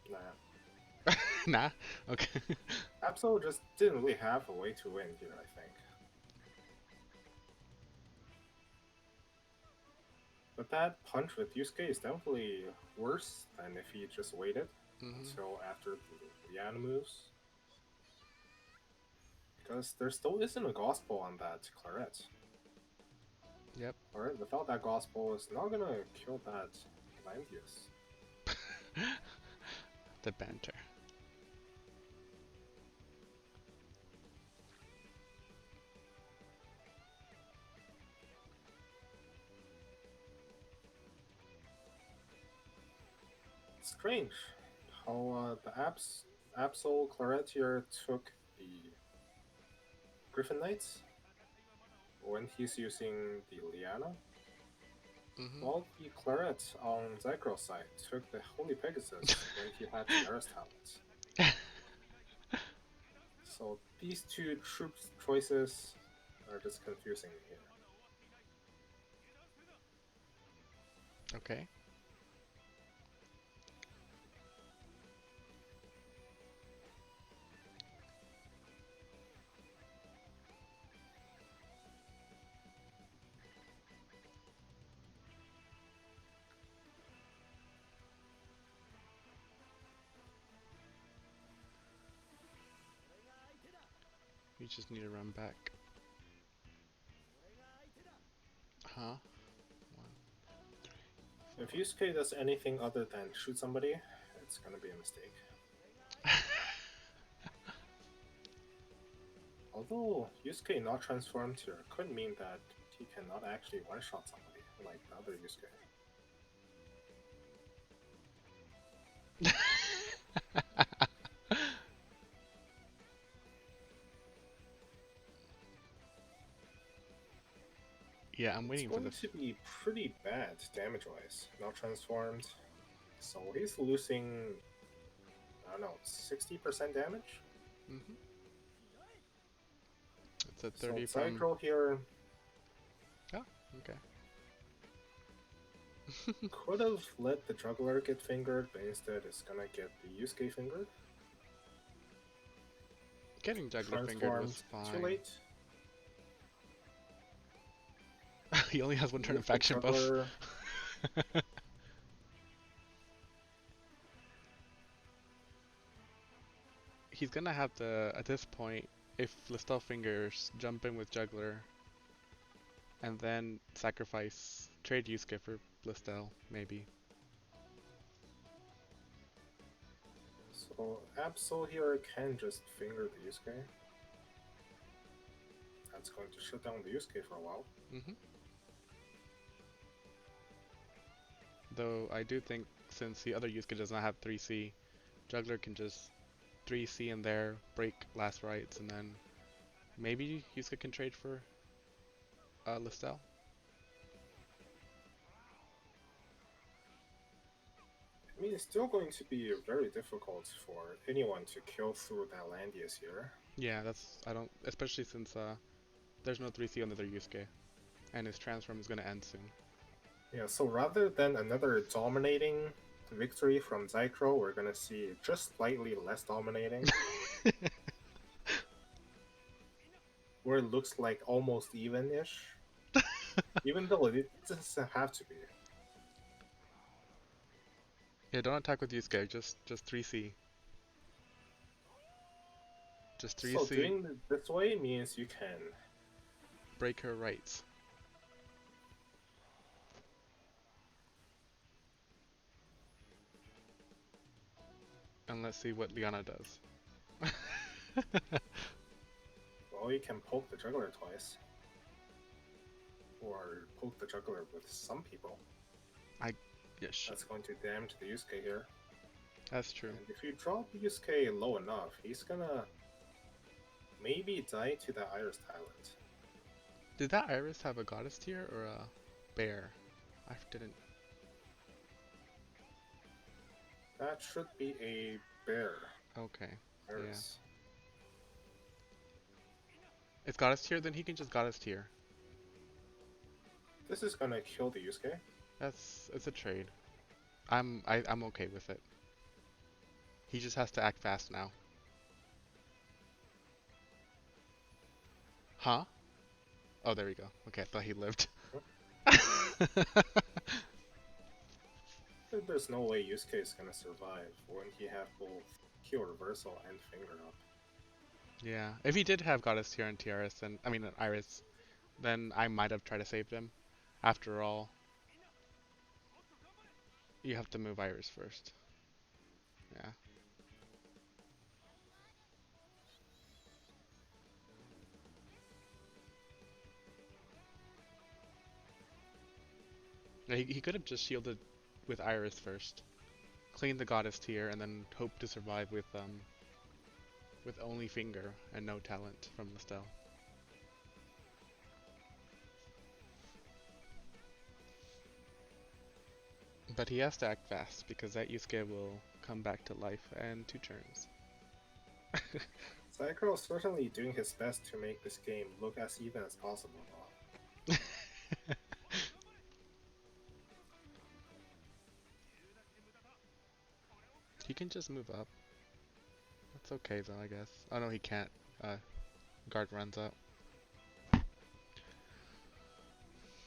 Nah. Nah. Okay. Absol just didn't really have a way to win here, I think. But that punch with Yusuke is definitely worse than if he just waited Hmm. until after the Liana moves. Because there still isn't a gospel on that claret. Yep. Alright, without that gospel, it's not gonna kill that Landius. The banter. Strange how the Absol claret here took the Griffin Knights when he's using the Liana. Hmm. While the claret on Zycro's side took the Holy Pegasus when he had Chimera's talents. So these two troop choices are just confusing me here. Okay. You just need to run back. Huh? One. If Yusuke does anything other than shoot somebody, it's gonna be a mistake. Although Yusuke not transformed here could mean that he cannot actually one-shot somebody like the other Yusuke. Yeah, I'm It's waiting for going this. to be pretty bad damage-wise. Not transformed. So he's losing, I don't know, 60% damage? Hmm. It's a So 30 from. Zycro here Oh, okay. could have let the juggler get fingered, but instead is gonna get the Yusuke fingered. Getting juggler fingered Transformed was too fine. late. He only has one turn of With the faction buff. juggler, He's gonna have to, at this point, if Listel fingers, jump in with juggler, and then sacrifice trade Yusuke for Listel, maybe. so Absol here can just finger the Yusuke. That's going to shut down the Yusuke for a while. Hmm. Though I do think since the other Yusuke does not have 3C, juggler can just 3C in there, break last rites, and then maybe Yusuke can trade for Listel. I mean, it's still going to be very difficult for anyone to kill through that Landius here. Yeah, that's I don't especially since there's no 3C on the other Yusuke, and his transform is gonna end soon. Yeah, so rather than another dominating victory from Zycro, we're gonna see just slightly less dominating, where it looks like almost even-ish, even though it doesn't have to be. Yeah, don't attack with Yusuke, just 3C. Just So 3C, doing it this way means you can. break her rights. And let's see what Liana does. Well, you can poke the juggler twice, or poke the juggler with some people. I yes, That's going to damage the Yusuke here. that's true. And if you drop Yusuke low enough, he's gonna maybe die to the Iris Talent. Did that Iris have a goddess tier or a bear? I didn't. That should be a bear Okay, yeah. Iris. If goddess tier, then he can just goddess tier. This is gonna kill the Yusuke. It's a trade. I'm okay with it. He just has to act fast now. Huh? Oh, there we go. Okay, I thought he lived. There's no way Yusuke is gonna survive when he have both Q reversal and finger up. Yeah, if he did have goddess tier and TRS, then I mean Iris, then I might have tried to save him. After all, you have to move Iris first. Yeah. Yeah, he could have just shielded with Iris first, cleaned the goddess tier, and then hope to survive with only finger and no talent from Listel. But he has to act fast because that Yusuke will come back to life in 2 turns. Zycro is certainly doing his best to make this game look as even as possible. He can just move up. That's okay though, I guess. Oh no, he can't. Guard runs out.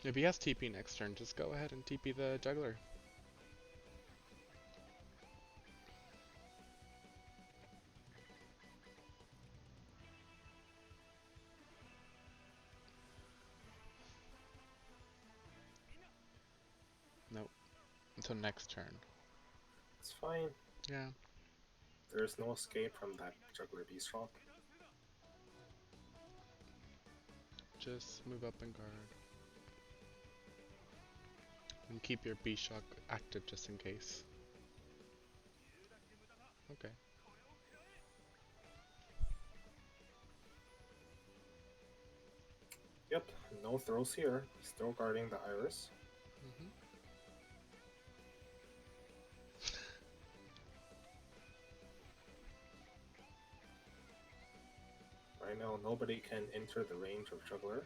If he has TP next turn, just go ahead and TP the juggler. Nope. Until next turn. It's fine. Yeah. There's no escape from that juggler beast rock. Just move up and guard. And keep your B shock active just in case. Okay. Yep, no throws here. Still guarding the iris. Mm-hmm. Right now, nobody can enter the range of juggler.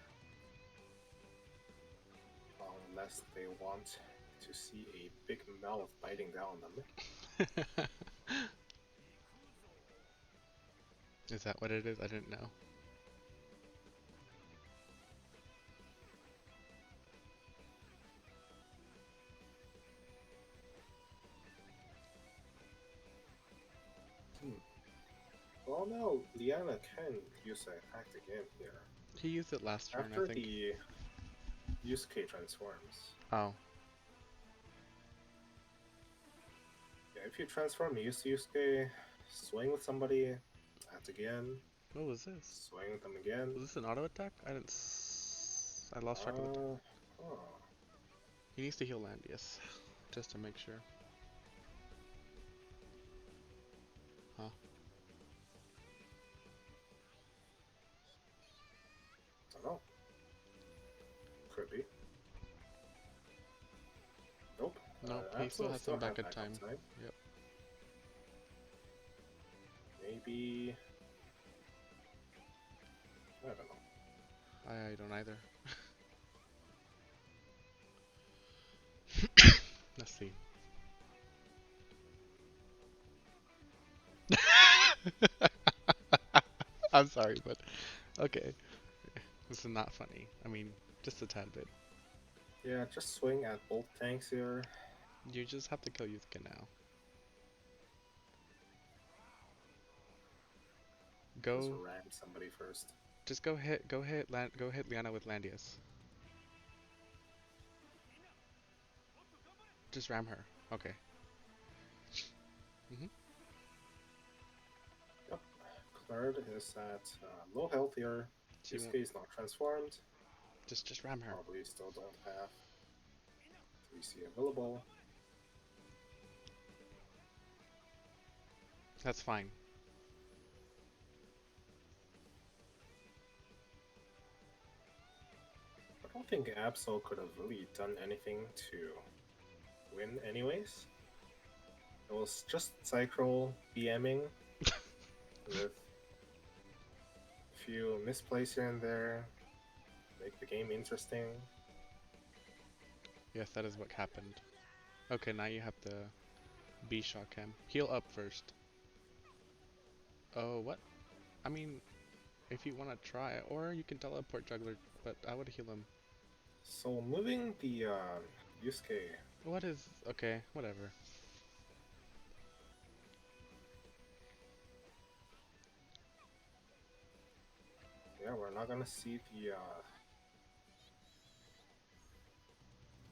Unless they want to see a big mouth biting down on them. Is that what it is? I didn't know. Well, no, Liana can use an attack again here. He used it last turn, I After think. the Yusuke transforms. Oh. Yeah, if you transform, you use Yusuke, swing with somebody, attack again, What was this? swing with them again. Was this an auto attack? I lost track of it. Oh. He needs to heal Landius. Just to make sure. Huh. I don't know. Could be. Nope. Nope, he still has some backup backup time. Yep. Maybe. I don't know. I don't either. Let's see. I'm sorry, but okay. This is not funny. I mean, just a tad bit. Yeah, just swing at both tanks here. You just have to kill Yusuke now. Just Go. ram somebody first. Just go hit Liana with Landius. Just ram her. Okay. Mhm. Yep. Clared is at low health here. She won't. Yusuke is not transformed. Just ram her. Probably still don't have 3C available. That's fine. I don't think Absol could have really done anything to win anyways. It was just Zycro BMing with a few misplays here and there. Make the game interesting. Yes, that is what happened. Okay, now you have to B-shock him. Heal up first. Oh, what? I mean, if you want to try, or you can teleport Juggler, but I would heal him. So moving the Yusuke. What is... Okay, whatever. Yeah, we're not gonna see the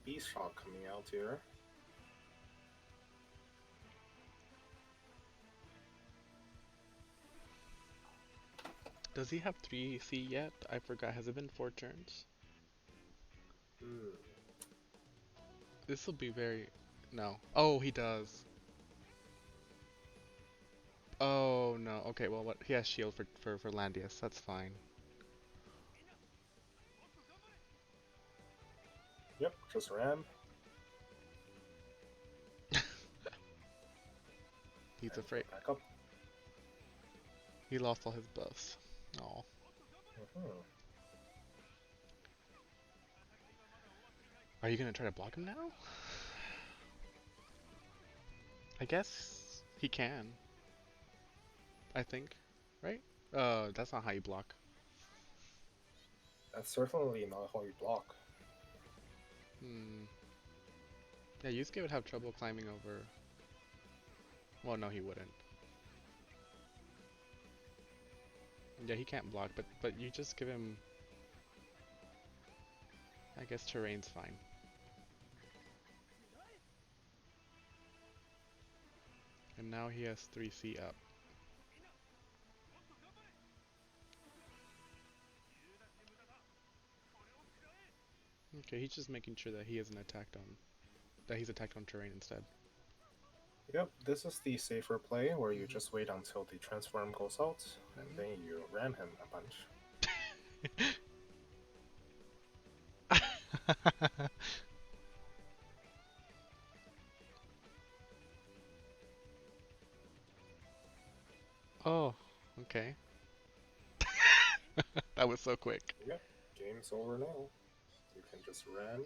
Beast Shock coming out here. Does he have 3C yet? I forgot. Has it been 4 turns? This will be very... No. Oh, he does. Oh, no. Okay, well, what? He has shield for Landius. That's fine. Yep, just ram. He's afraid. Back up. He lost all his buffs. Oh. Are you gonna try to block him now? I guess he can. I think. Right? That's not how you block. That's certainly not how you block. Yeah, Yusuke would have trouble climbing over. Well, no, he wouldn't. Yeah, he can't block, but you just give him... I guess terrain's fine. And now he has 3C up. Okay, he's just making sure that he isn't attacked on, that he's attacked on terrain instead. Yep, this is the safer play where you Mhm. just wait until the transform goes out and Mhm. then you ram him a bunch. Oh, okay. That was so quick. Yep, game's over now. You can just ram,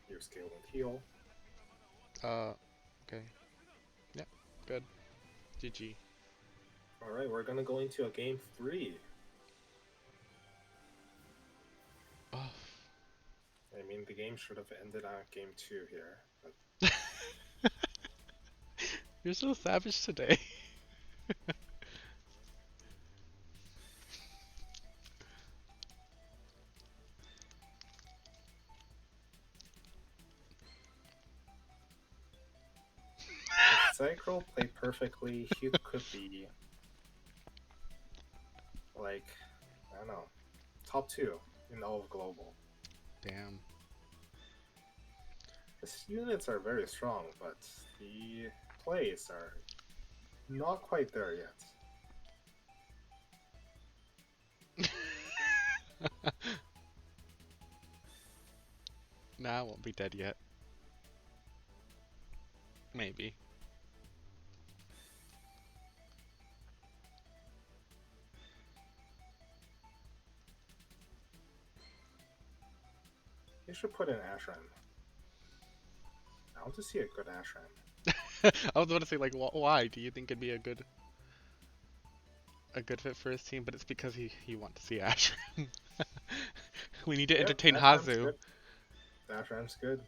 you scale and heal. Okay. Yep, good. GG. Alright, we're gonna go into a game 3. Oh. I mean, the game should have ended on game 2 here, but You're so savage today. if Zycro played perfectly, he could be, like, I don't know, top 2 in all of Global. Damn. His units are very strong, but the plays are not quite there yet. Nah, I won't be dead yet. Maybe. He should put in Ashram. I want to see a good Ashram. I was about to say, like, why do you think it'd be a good fit for his team? But it's because he want to see Ash. We need to Yep, entertain Ashram's Hazu. good. Ashram's good.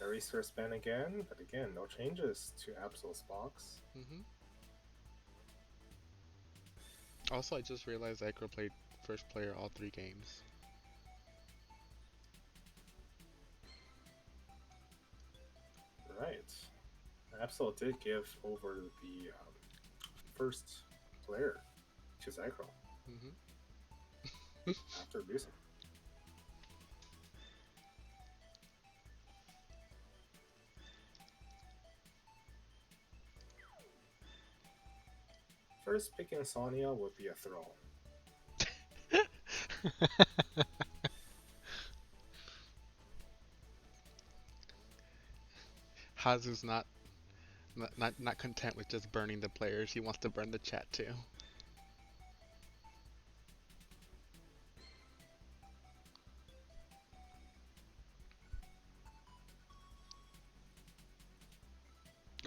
Ares first ban again, but again, no changes to Absol's box. Hmm. Also, I just realized Zycro played first player all 3 games. Right. Absol did give over the first player to Zycro Hmm. after losing. First picking Sonya would be a throw. Hazu's not content with just burning the players. He wants to burn the chat too.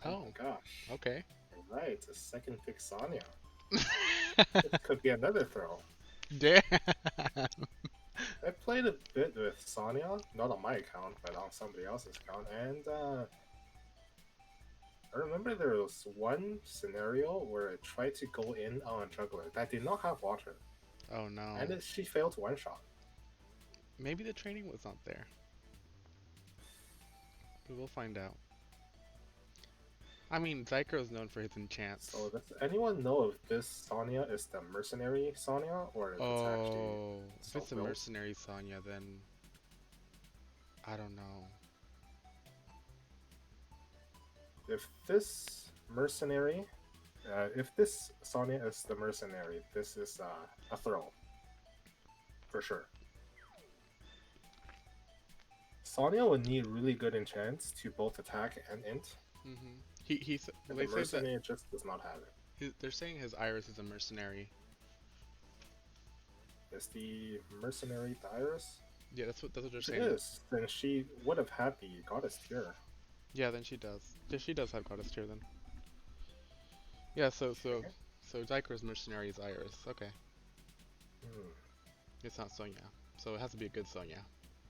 Oh my Oh, gosh. okay. Right, a second pick Sonya. This could be another throw. Damn. I played a bit with Sonya, not on my account, but on somebody else's account, and I remember there was one scenario where I tried to go in on a juggler that did not have water, Oh no. and she failed to one shot. Maybe the training was not there. We will find out. I mean, Zycro is known for his enchants. So does anyone know if this Sonya is the mercenary Sonya, or if it's actually Oh, if it's a self-built? mercenary Sonya, then I don't know. If this mercenary, if this Sonya is the mercenary, this is a throw. For sure. Sonya would need really good enchants to both attack and int, Hmm. Well, and the they say that mercenary just does not have it. they're saying his Iris is a mercenary. Is the mercenary the Iris? Yeah, that's what they're If it saying. is, then she would have had the goddess tier. Yeah, then she does. Yeah, she does have goddess tier then. Yeah, Okay. so Zycro's mercenary is Iris. Okay, Hmm. it's not Sonya, so it has to be a good Sonya.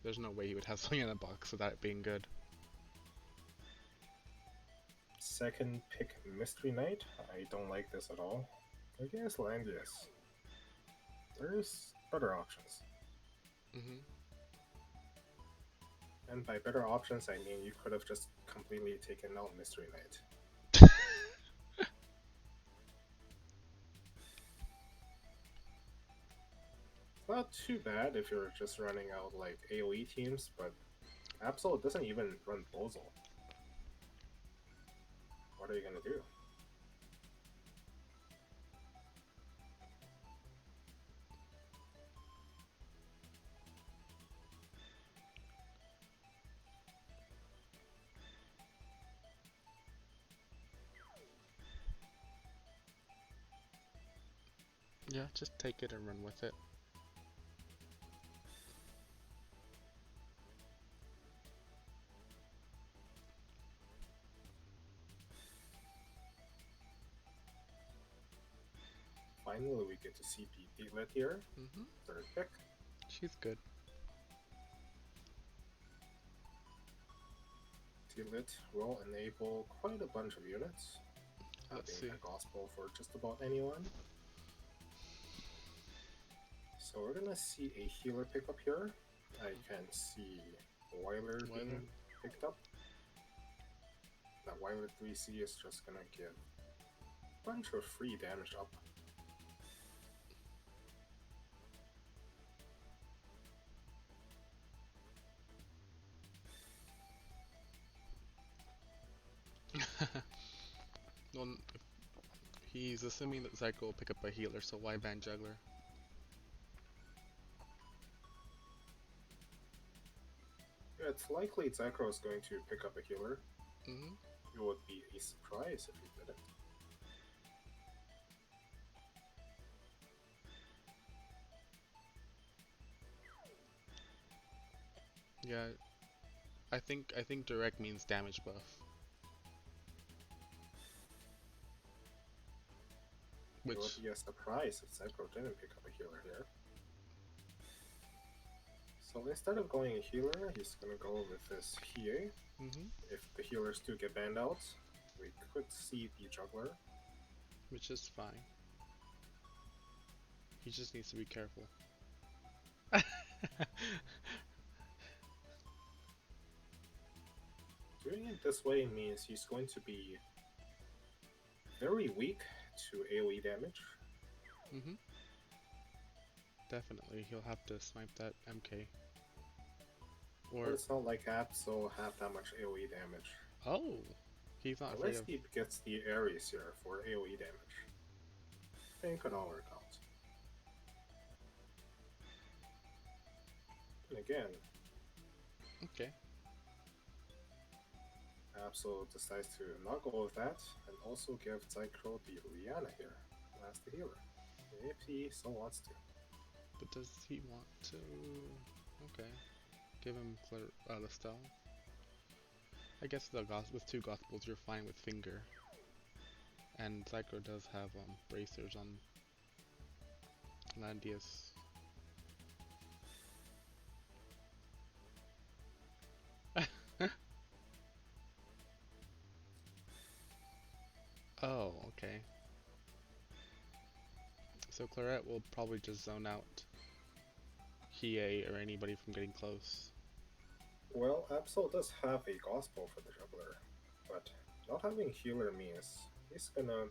There's no way he would have Sonya in a box without it being good. Second pick Mystery Knight. I don't like this at all. Against Landius. There's better options. Mhm. And by better options, I mean you could have just completely taken out Mystery Knight. Not too bad if you're just running out like AoE teams, but Absol doesn't even run Bozal. What are you gonna do? Yeah, just take it and run with it. Finally, we get to see Diglett here. Mhm. Third pick. She's good. Diglett will enable quite a bunch of units, Let's having see. a gospel for just about anyone. So we're gonna see a healer pick up here. I can see Weiler Weather. being picked up. That Weiler 3C is just gonna give a bunch of free damage up. Well, he's assuming that Zycro will pick up a healer, so why ban juggler? Yeah, it's likely Zycro is going to pick up a healer. Mhm. It would be a surprise if he didn't. Yeah, I think direct means damage buff, It would which be a surprise if Zycro didn't pick up a healer here. So instead of going a healer, he's gonna go with this Hie. mhm, If the healers do get banned out, we could see the juggler. which is fine. He just needs to be careful. Doing it this way means he's going to be very weak to AoE damage. Mhm. Definitely, he'll have to snipe that MK. But Or it's not like Absol have that much AoE damage. oh, he's not afraid Unless of. he gets the Ares here for AoE damage. Then it could all work out. And again, Okay. Absol decides to not go with that and also give Zycro the Liana here as the healer. If he so wants to. But does he want to? Okay. Give him the stone. I guess with two gospels, you're fine with finger. And Zycro does have bracers on Landius. Oh, okay. So Claret will probably just zone out Hie or anybody from getting close. Well, Absol does have a gospel for the juggler, but not having healer means he's gonna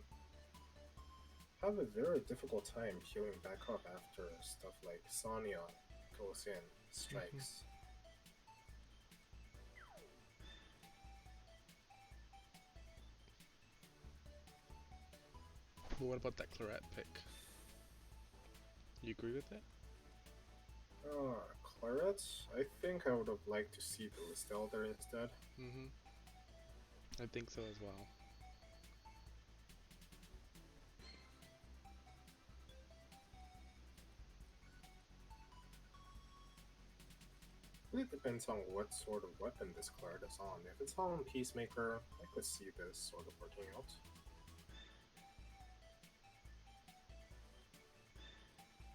have a very difficult time healing back up after stuff like Sonyon goes in, Mhm. strikes. But what about that Claret pick? You agree with it? Claret, I think I would have liked to see the Listel there instead. Mm-hmm. I think so as well. Really depends on what sort of weapon this Claret is on. If it's on Peacemaker, I could see this sort of working out.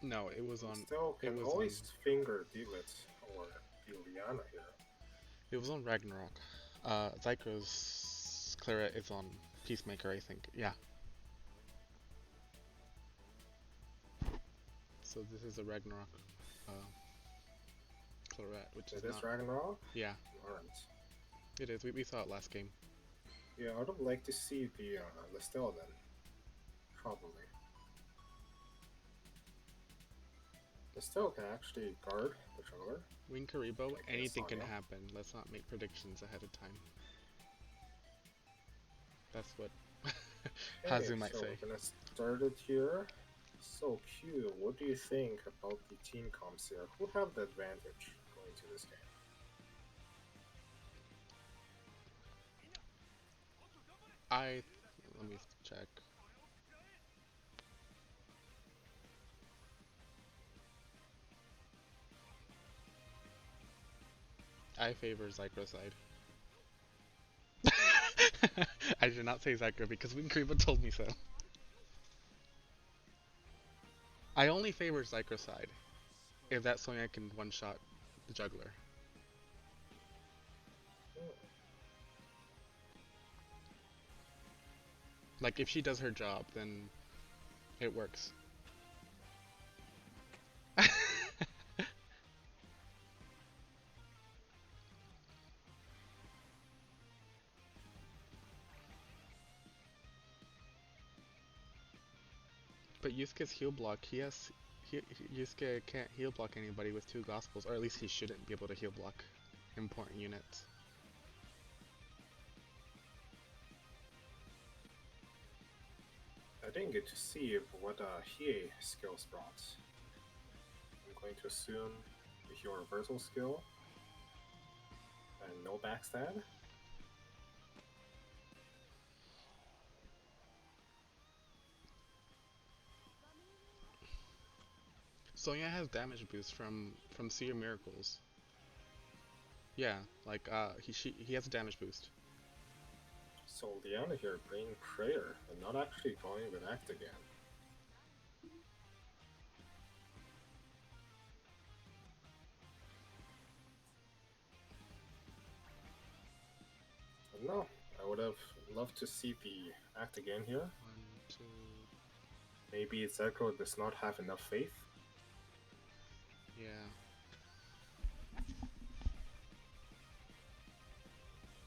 No, it was on. Listel It can was on. always finger Diglett or Liliana here. It was on Ragnarok. Zycro's Claret is on Peacemaker, I think. Yeah. So this is a Ragnarok. Uh, Claret, which It is is not. Ragnarok? Yeah, Alright. it is. We saw it last game. Yeah, I would have liked to see the Listel then. Probably. Listel can actually guard the jungler, Wing Karibo, like anything can Sonya. happen. Let's not make predictions ahead of time. That's what Okay, Hazu might so say. we're gonna start it here. So Q, what do you think about the team comps here? Who have the advantage going to this game? I let me check. I favor Zycro side. I did not say Zycro because Wing Karibo told me so. I only favor Zycro side if that Sonya can one shot the juggler. Hmm. Like if she does her job, then it works. But Yusuke's heal block, Yusuke can't heal block anybody with two gospels, or at least he shouldn't be able to heal block important units. I didn't get to see what Hie skills brought. I'm going to assume the heal reversal skill and no backstab. Sonya has damage boost from Seer Miracles. Yeah, like he has a damage boost. So Liana here bringing prayer and not actually going with act again. I don't know. I would have loved to see the act again here. One, two. Maybe Zycro does not have enough faith. Yeah.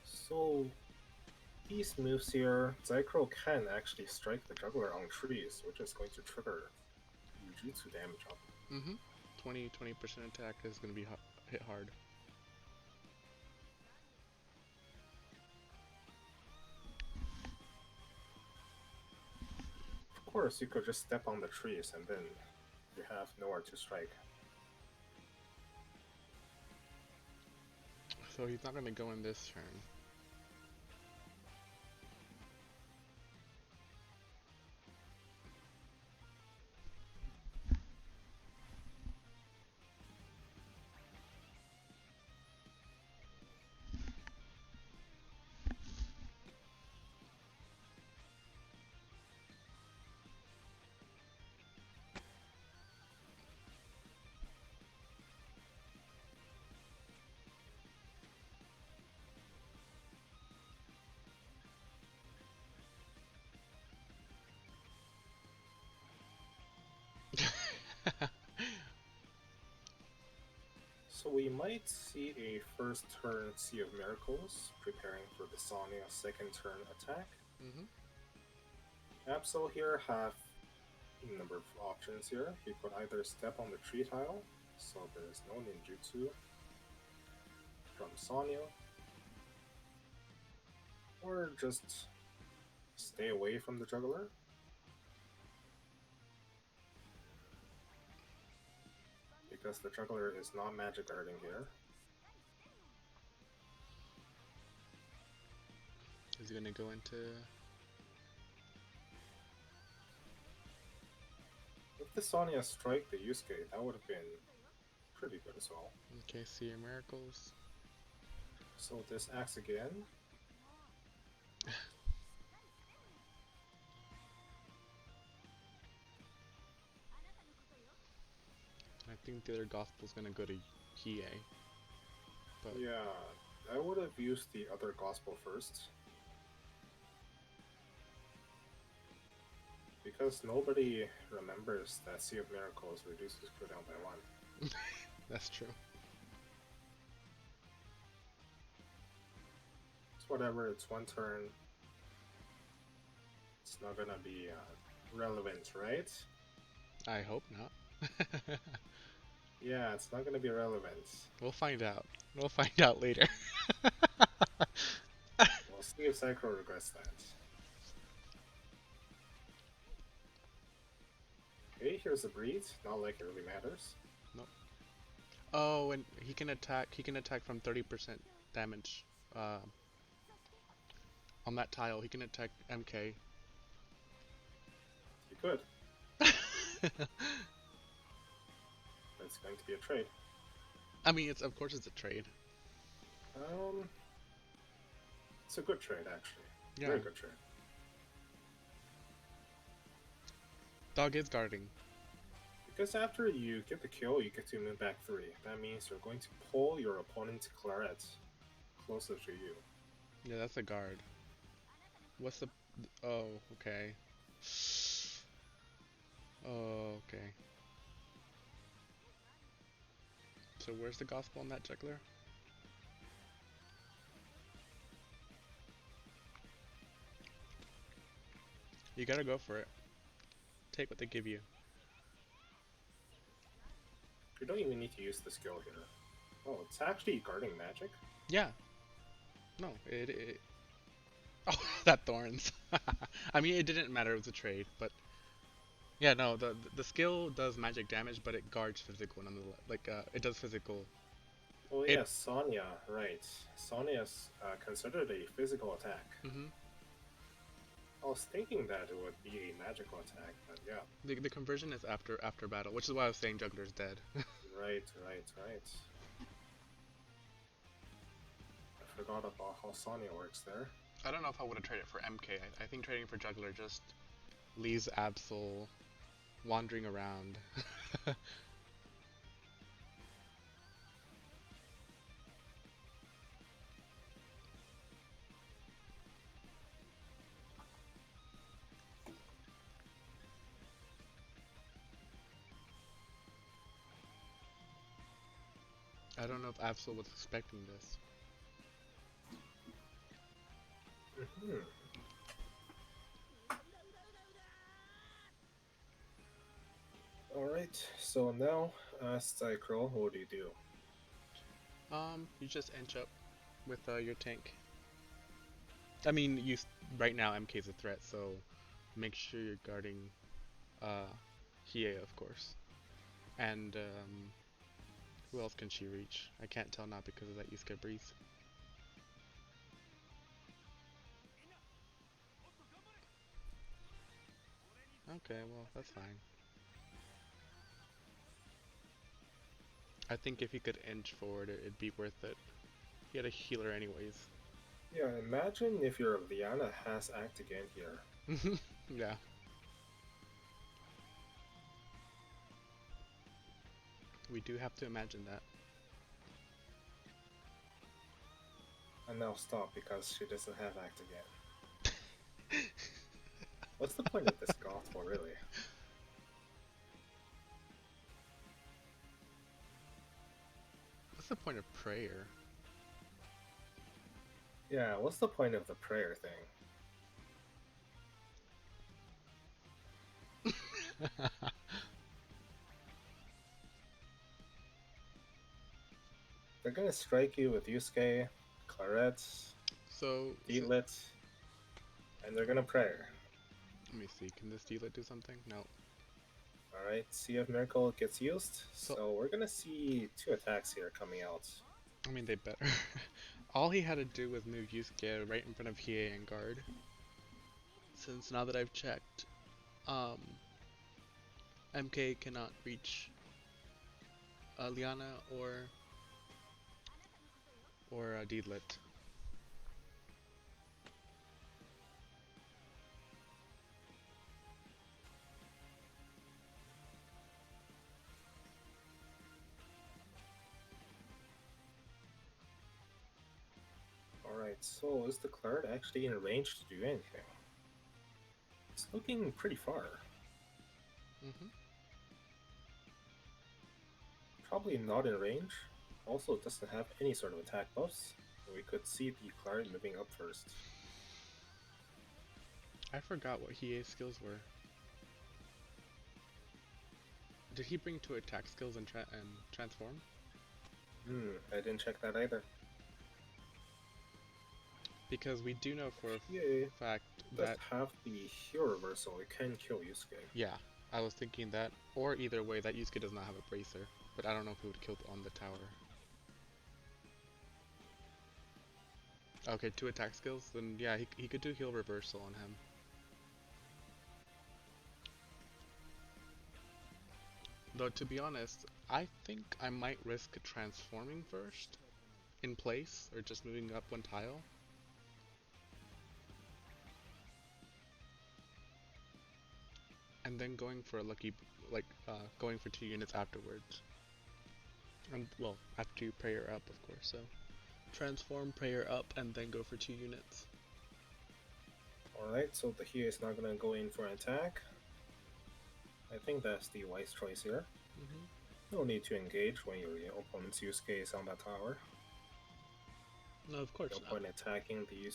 So these moves here, Zycro can actually strike the juggler on trees, which is going to trigger Jutsu damage up. Mhm. 20% attack is gonna be hit hard. Of course, you could just step on the trees and then you have nowhere to strike. So he's not gonna go in this turn. So we might see a first turn Sea of Miracles, preparing for the Sonya second turn attack. Mhm. Absol here have a number of options here. He could either step on the tree tile, so there is no ninjutsu from Sonya, or just stay away from the juggler. Because the juggler is not magic guarding here. Is he gonna go into? If the Sonya strike the Yusuke, that would have been pretty good as well. Okay, Seer Miracles. So this axe again. I think the other gospel's gonna go to Hie, but Yeah, I would have used the other gospel first. Because nobody remembers that Sea of Miracles reduces cooldown by 1. that's true. It's whatever, it's one turn. It's not gonna be relevant, right? I hope not. Yeah, it's not gonna be relevant. We'll find out. We'll find out later. We'll see if Zycro regrets that. Okay, here's a breed. Not like it really matters. Nope. Oh, and he can attack. He can attack from 30% damage. Uh, on that tile, he can attack MK. You could. It's going to be a trade. I mean, it's of course it's a trade. Um, it's a good trade actually. Yeah. Very good trade. Dog is guarding. Because after you get the kill, you get to move back 3. That means you're going to pull your opponent's claret closer to you. Yeah, that's a guard. What's the? Oh, okay. Oh, okay. So where's the gospel on that juggler? You gotta go for it. Take what they give you. You don't even need to use the skill here. Oh, it's actually guarding magic? Yeah. No, it Oh, that thorns. I mean, it didn't matter. It was a trade, but yeah, no. The skill does magic damage, but it guards physical. Nonetheless, like it does physical. Oh It. yeah, Sonya, right. Sonya's considered a physical attack. Mhm. I was thinking that it would be a magical attack, but yeah. The conversion is after battle, which is why I was saying juggler's dead. Right. I forgot about how Sonya works there. I don't know if I would have traded for MK. I think trading for juggler just leaves Absol wandering around. I don't know if Absol was expecting this. Mm-hmm. Alright, so now, Zycro, what do you do? You just inch up with your tank. I mean, right now MK is a threat, so make sure you're guarding uh, Hiei, of course. And who else can she reach? I can't tell now because of that Yusuke breeze. Okay, well, that's fine. I think if he could inch forward, it'd be worth it. He had a healer anyways. Yeah, imagine if your Liana has Act again here. Yeah. We do have to imagine that. And now stop because she doesn't have Act again. What's the point of this gospel, really? What's the point of prayer? Yeah, what's the point of the prayer thing? They're gonna strike you with Yusuke, Claret, So, Deedlit, and they're gonna pray. let me see. Can this dealer do something? No. Alright, Sea of Miracle gets used, so we're gonna see 2 attacks here coming out. I mean, they better. All he had to do was move Yusuke right in front of Hiei and guard. Since now that I've checked, MK cannot reach Liana or Deedlit. Alright, so is the Claret actually in range to do anything? It's looking pretty far. Mm-hmm. Probably not in range. Also, it doesn't have any sort of attack buffs. We could see the Claret moving up first. I forgot what Hiei's skills were. Did he bring 2 attack skills and transform? I didn't check that either. Because we do know for a Yeah, fact does that... have the heal reversal, it can kill Yusuke. Yeah, I was thinking that. Or either way, that Yusuke does not have a bracer. But I don't know if he would kill on the tower. Okay, 2 attack skills, then yeah, he could do heal reversal on him. Though to be honest, I think I might risk transforming first in place, or just moving up 1 tile. And then going for a lucky, going for 2 units afterwards. And well, after you prayer up, of course, so. Transform, prayer up, and then go for 2 units. Alright, so the Hiei is not gonna go in for an attack. I think that's the wise choice here. No need to engage when your opponent's Yusuke is on that tower. No, of course No not. point attacking the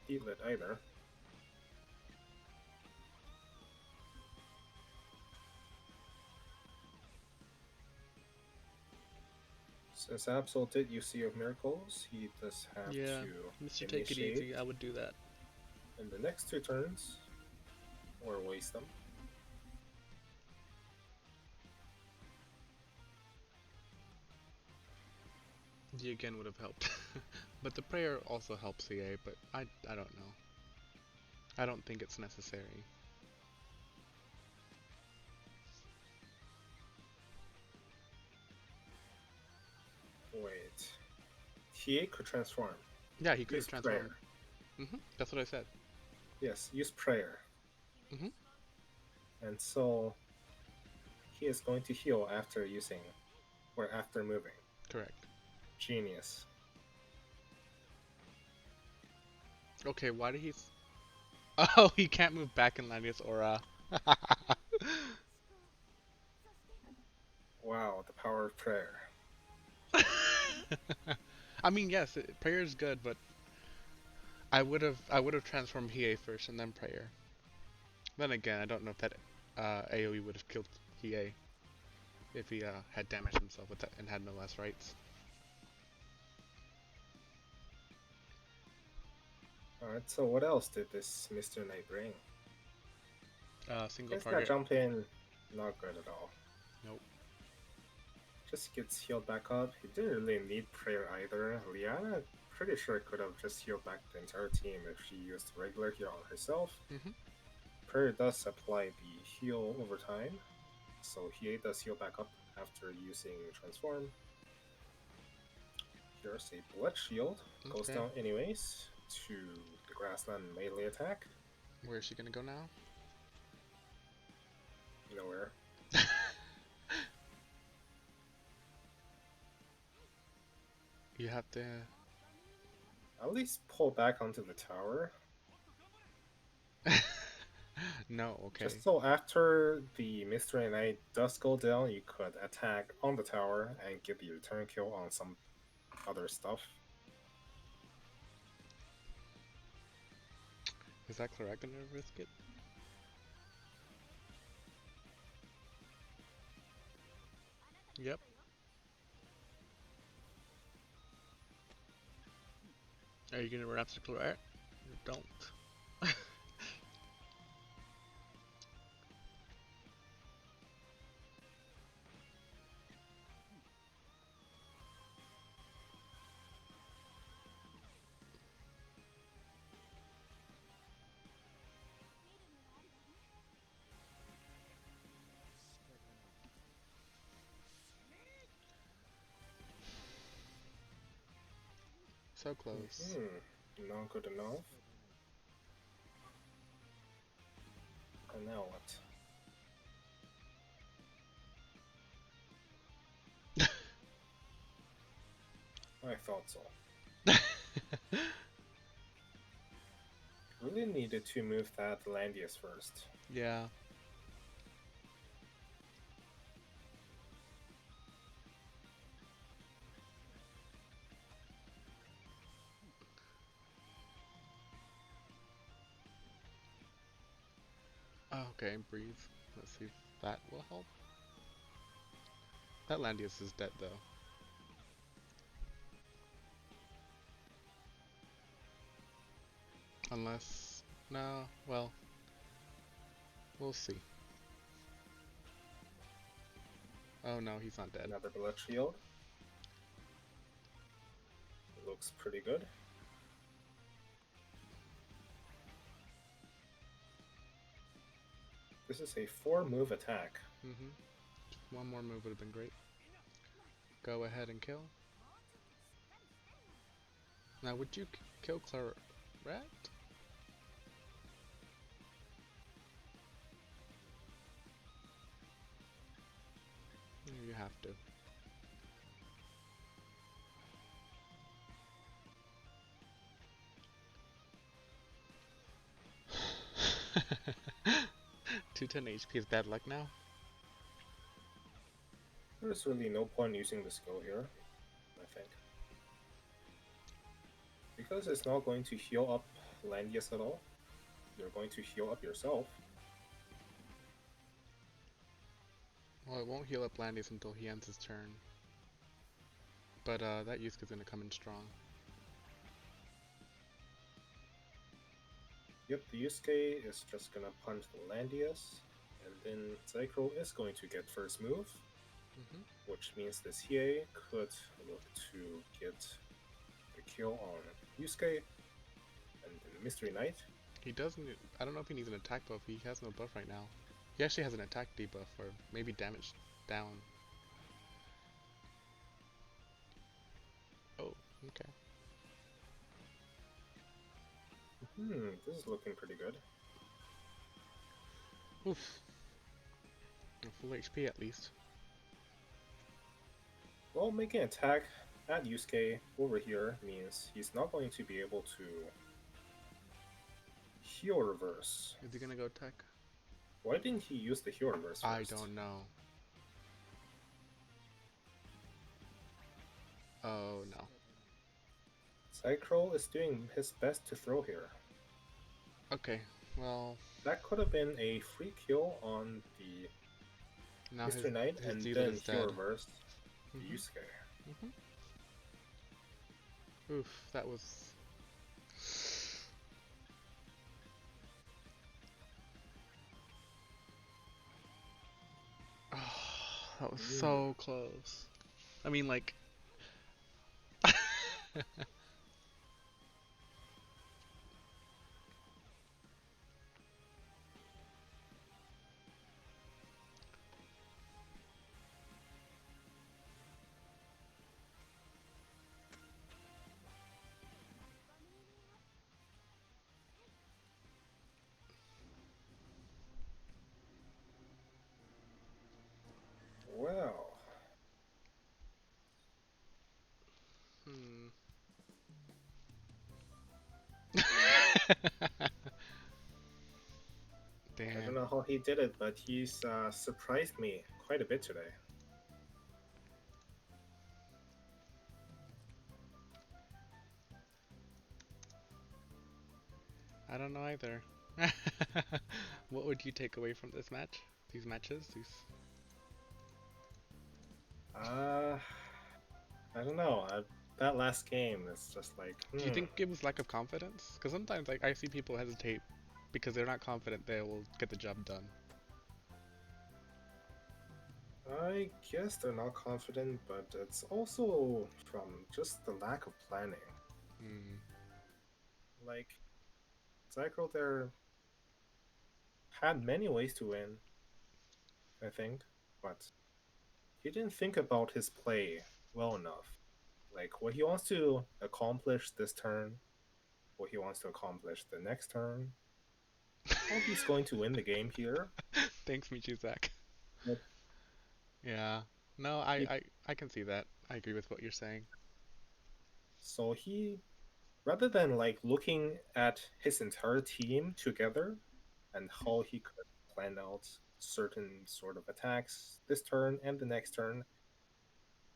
Deedlit either. Since Absol did UC of Miracles, he does have Yeah, to Mr. Take It initiate Easy, I would do that. in the next 2 turns, or waste them. D again would have helped. But the prayer also helps CA, but I don't know. I don't think it's necessary. Wait. Hiei could transform. Yeah, he could Use have transformed. prayer. That's what I said. Yes, use prayer. Mhm. And so he is going to heal after using, or after moving. Correct. Genius. Okay, why did he... Oh, he can't move back in Lania's aura. Wow, the power of prayer. I mean, yes, prayer is good, but I would have transformed Hiei first and then prayer. Then again, I don't know if that AoE would have killed Hiei if he had damaged himself with that and had no less rights. Alright, so what else did this Mr. Knight bring? Single Guess that target. jump in, not good at all. Nope. Just gets healed back up. He didn't really need prayer either. Liana, pretty sure could have just healed back the entire team if she used regular heal on herself. Prayer does apply the heal over time, so he does heal back up after using transform. Here's a blood shield. Goes Okay. down anyways to the grassland melee attack. Where is she gonna go now? Nowhere. You have to... At least pull back onto the tower. No, okay. Just so after the Mystery Knight does go down, you could attack on the tower and get the return kill on some other stuff. Is that correct? Gonna risk it? Yep. Are you gonna wrap the Claret? Don't. So close. Not good enough. And now what? I thought so. Really needed to move that Landius first. Yeah. Okay, breathe. Let's see if that will help. That Landius is dead though. Unless... No, well, we'll see. Oh no, he's not dead. Another blood shield. Looks pretty good. This is a 4-move attack. Mm-hmm. One more move would have been great. Go ahead and kill. Now, would you kill Claret? You have to. Two 10 HP is bad luck now? There's really no point using the skill here, I think. Because it's not going to heal up Landius at all. You're going to heal up yourself. Well, it won't heal up Landius until he ends his turn. But that Yusuke's gonna come in strong. Yep, the Yusuke is just gonna punch the Landius, and then Zycro is going to get first move, which means this Hiei could look to get the kill on Yusuke, and then Mystery Knight. He doesn't. I don't know if he needs an attack buff. He has no buff right now. He actually has an attack debuff, or maybe damage down. Oh, okay. This is looking pretty good. Oof. Full HP at least. Well, making an attack at Yusuke over here means he's not going to be able to heal reverse. Is he gonna go tech? Why didn't he use the heal reverse first? I don't know. Oh no. Zycro is doing his best to throw here. Okay, well... That could have been a free kill on the now Mystery Knight, and then heal reverse the Yusuke. Oof, that was... Oh, that was so close. I mean, like... Well... Damn. I don't know how he did it, but he's surprised me quite a bit today. I don't know either. What would you take away from this match? These matches? I don't know. That last game is just like... Do you think it was lack of confidence? Because sometimes like I see people hesitate because they're not confident they will get the job done. I guess they're not confident, but it's also from just the lack of planning. Like, Zycro there had many ways to win, I think, but he didn't think about his play well enough. Like, what he wants to accomplish this turn, what he wants to accomplish the next turn, how he's going to win the game here. Thanks, Michizak. But yeah. No, I can see that. I agree with what you're saying. so he, rather than like looking at his entire team together and how he could plan out certain sort of attacks this turn and the next turn,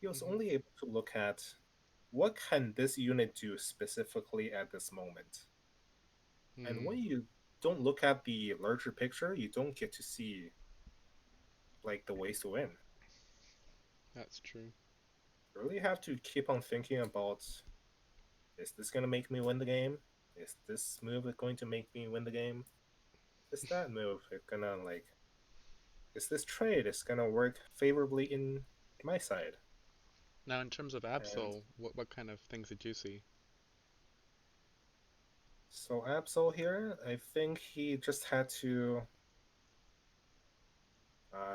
he was only able to look at what can this unit do specifically at this moment. And when you don't look at the larger picture, you don't get to see like the ways to win. That's true. You really have to keep on thinking about, is this gonna make me win the game? Is this move going to make me win the game? Is that move gonna like, is this trade is gonna work favorably in my side? Now, in terms of And Absol, what kind of things did you see? so Absol here, I think he just had to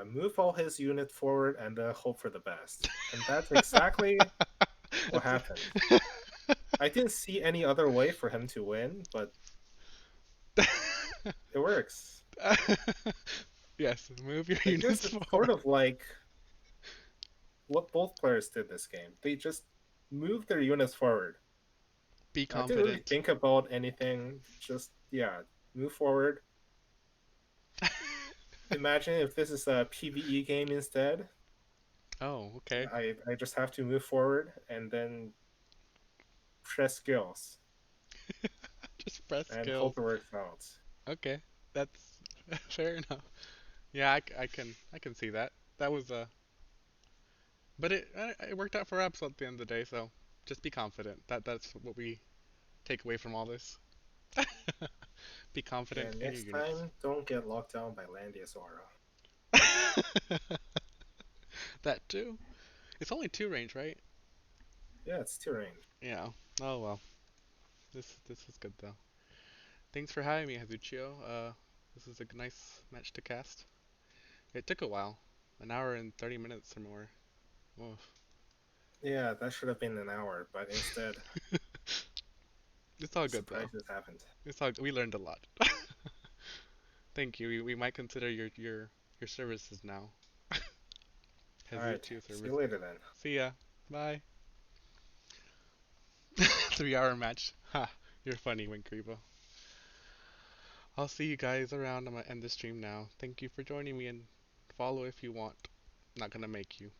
move all his unit forward and hope for the best. And that's exactly what It's happened. I didn't see any other way for him to win, but it works. yes, move your Like this units is sort forward. of like what both players did this game. They just moved their units forward. Be Didn't really confident. think about anything. Just yeah, move forward. Imagine if this is a PVE game instead. Oh, okay. I just have to move forward and then press skills Just press and skills. hope it works out. Okay, that's fair enough. Yeah, I can see that. That was but it worked out for Absol at the end of the day. So just be confident. That's what we take away from all this. Be Yeah, confident in your next units. time don't get locked down by Landia's aura. That too. It's only two range, right? Yeah, it's too range. Yeah. Oh well. This was good though. Thanks for having me, Hazuchio. This is a nice match to cast. It took a while, an hour and 30 minutes or more. Oof. Yeah, that should have been an hour, but instead It's all good though. surprises happened. We learned a lot. Thank you. We might consider your services now. Alright, Hazuchio see you services. later then. See ya. Bye. 3 hour match. Ha. You're funny, Winkribo. I'll see you guys around. I'm gonna end the stream now. Thank you for joining me and follow if you want. Not gonna make you.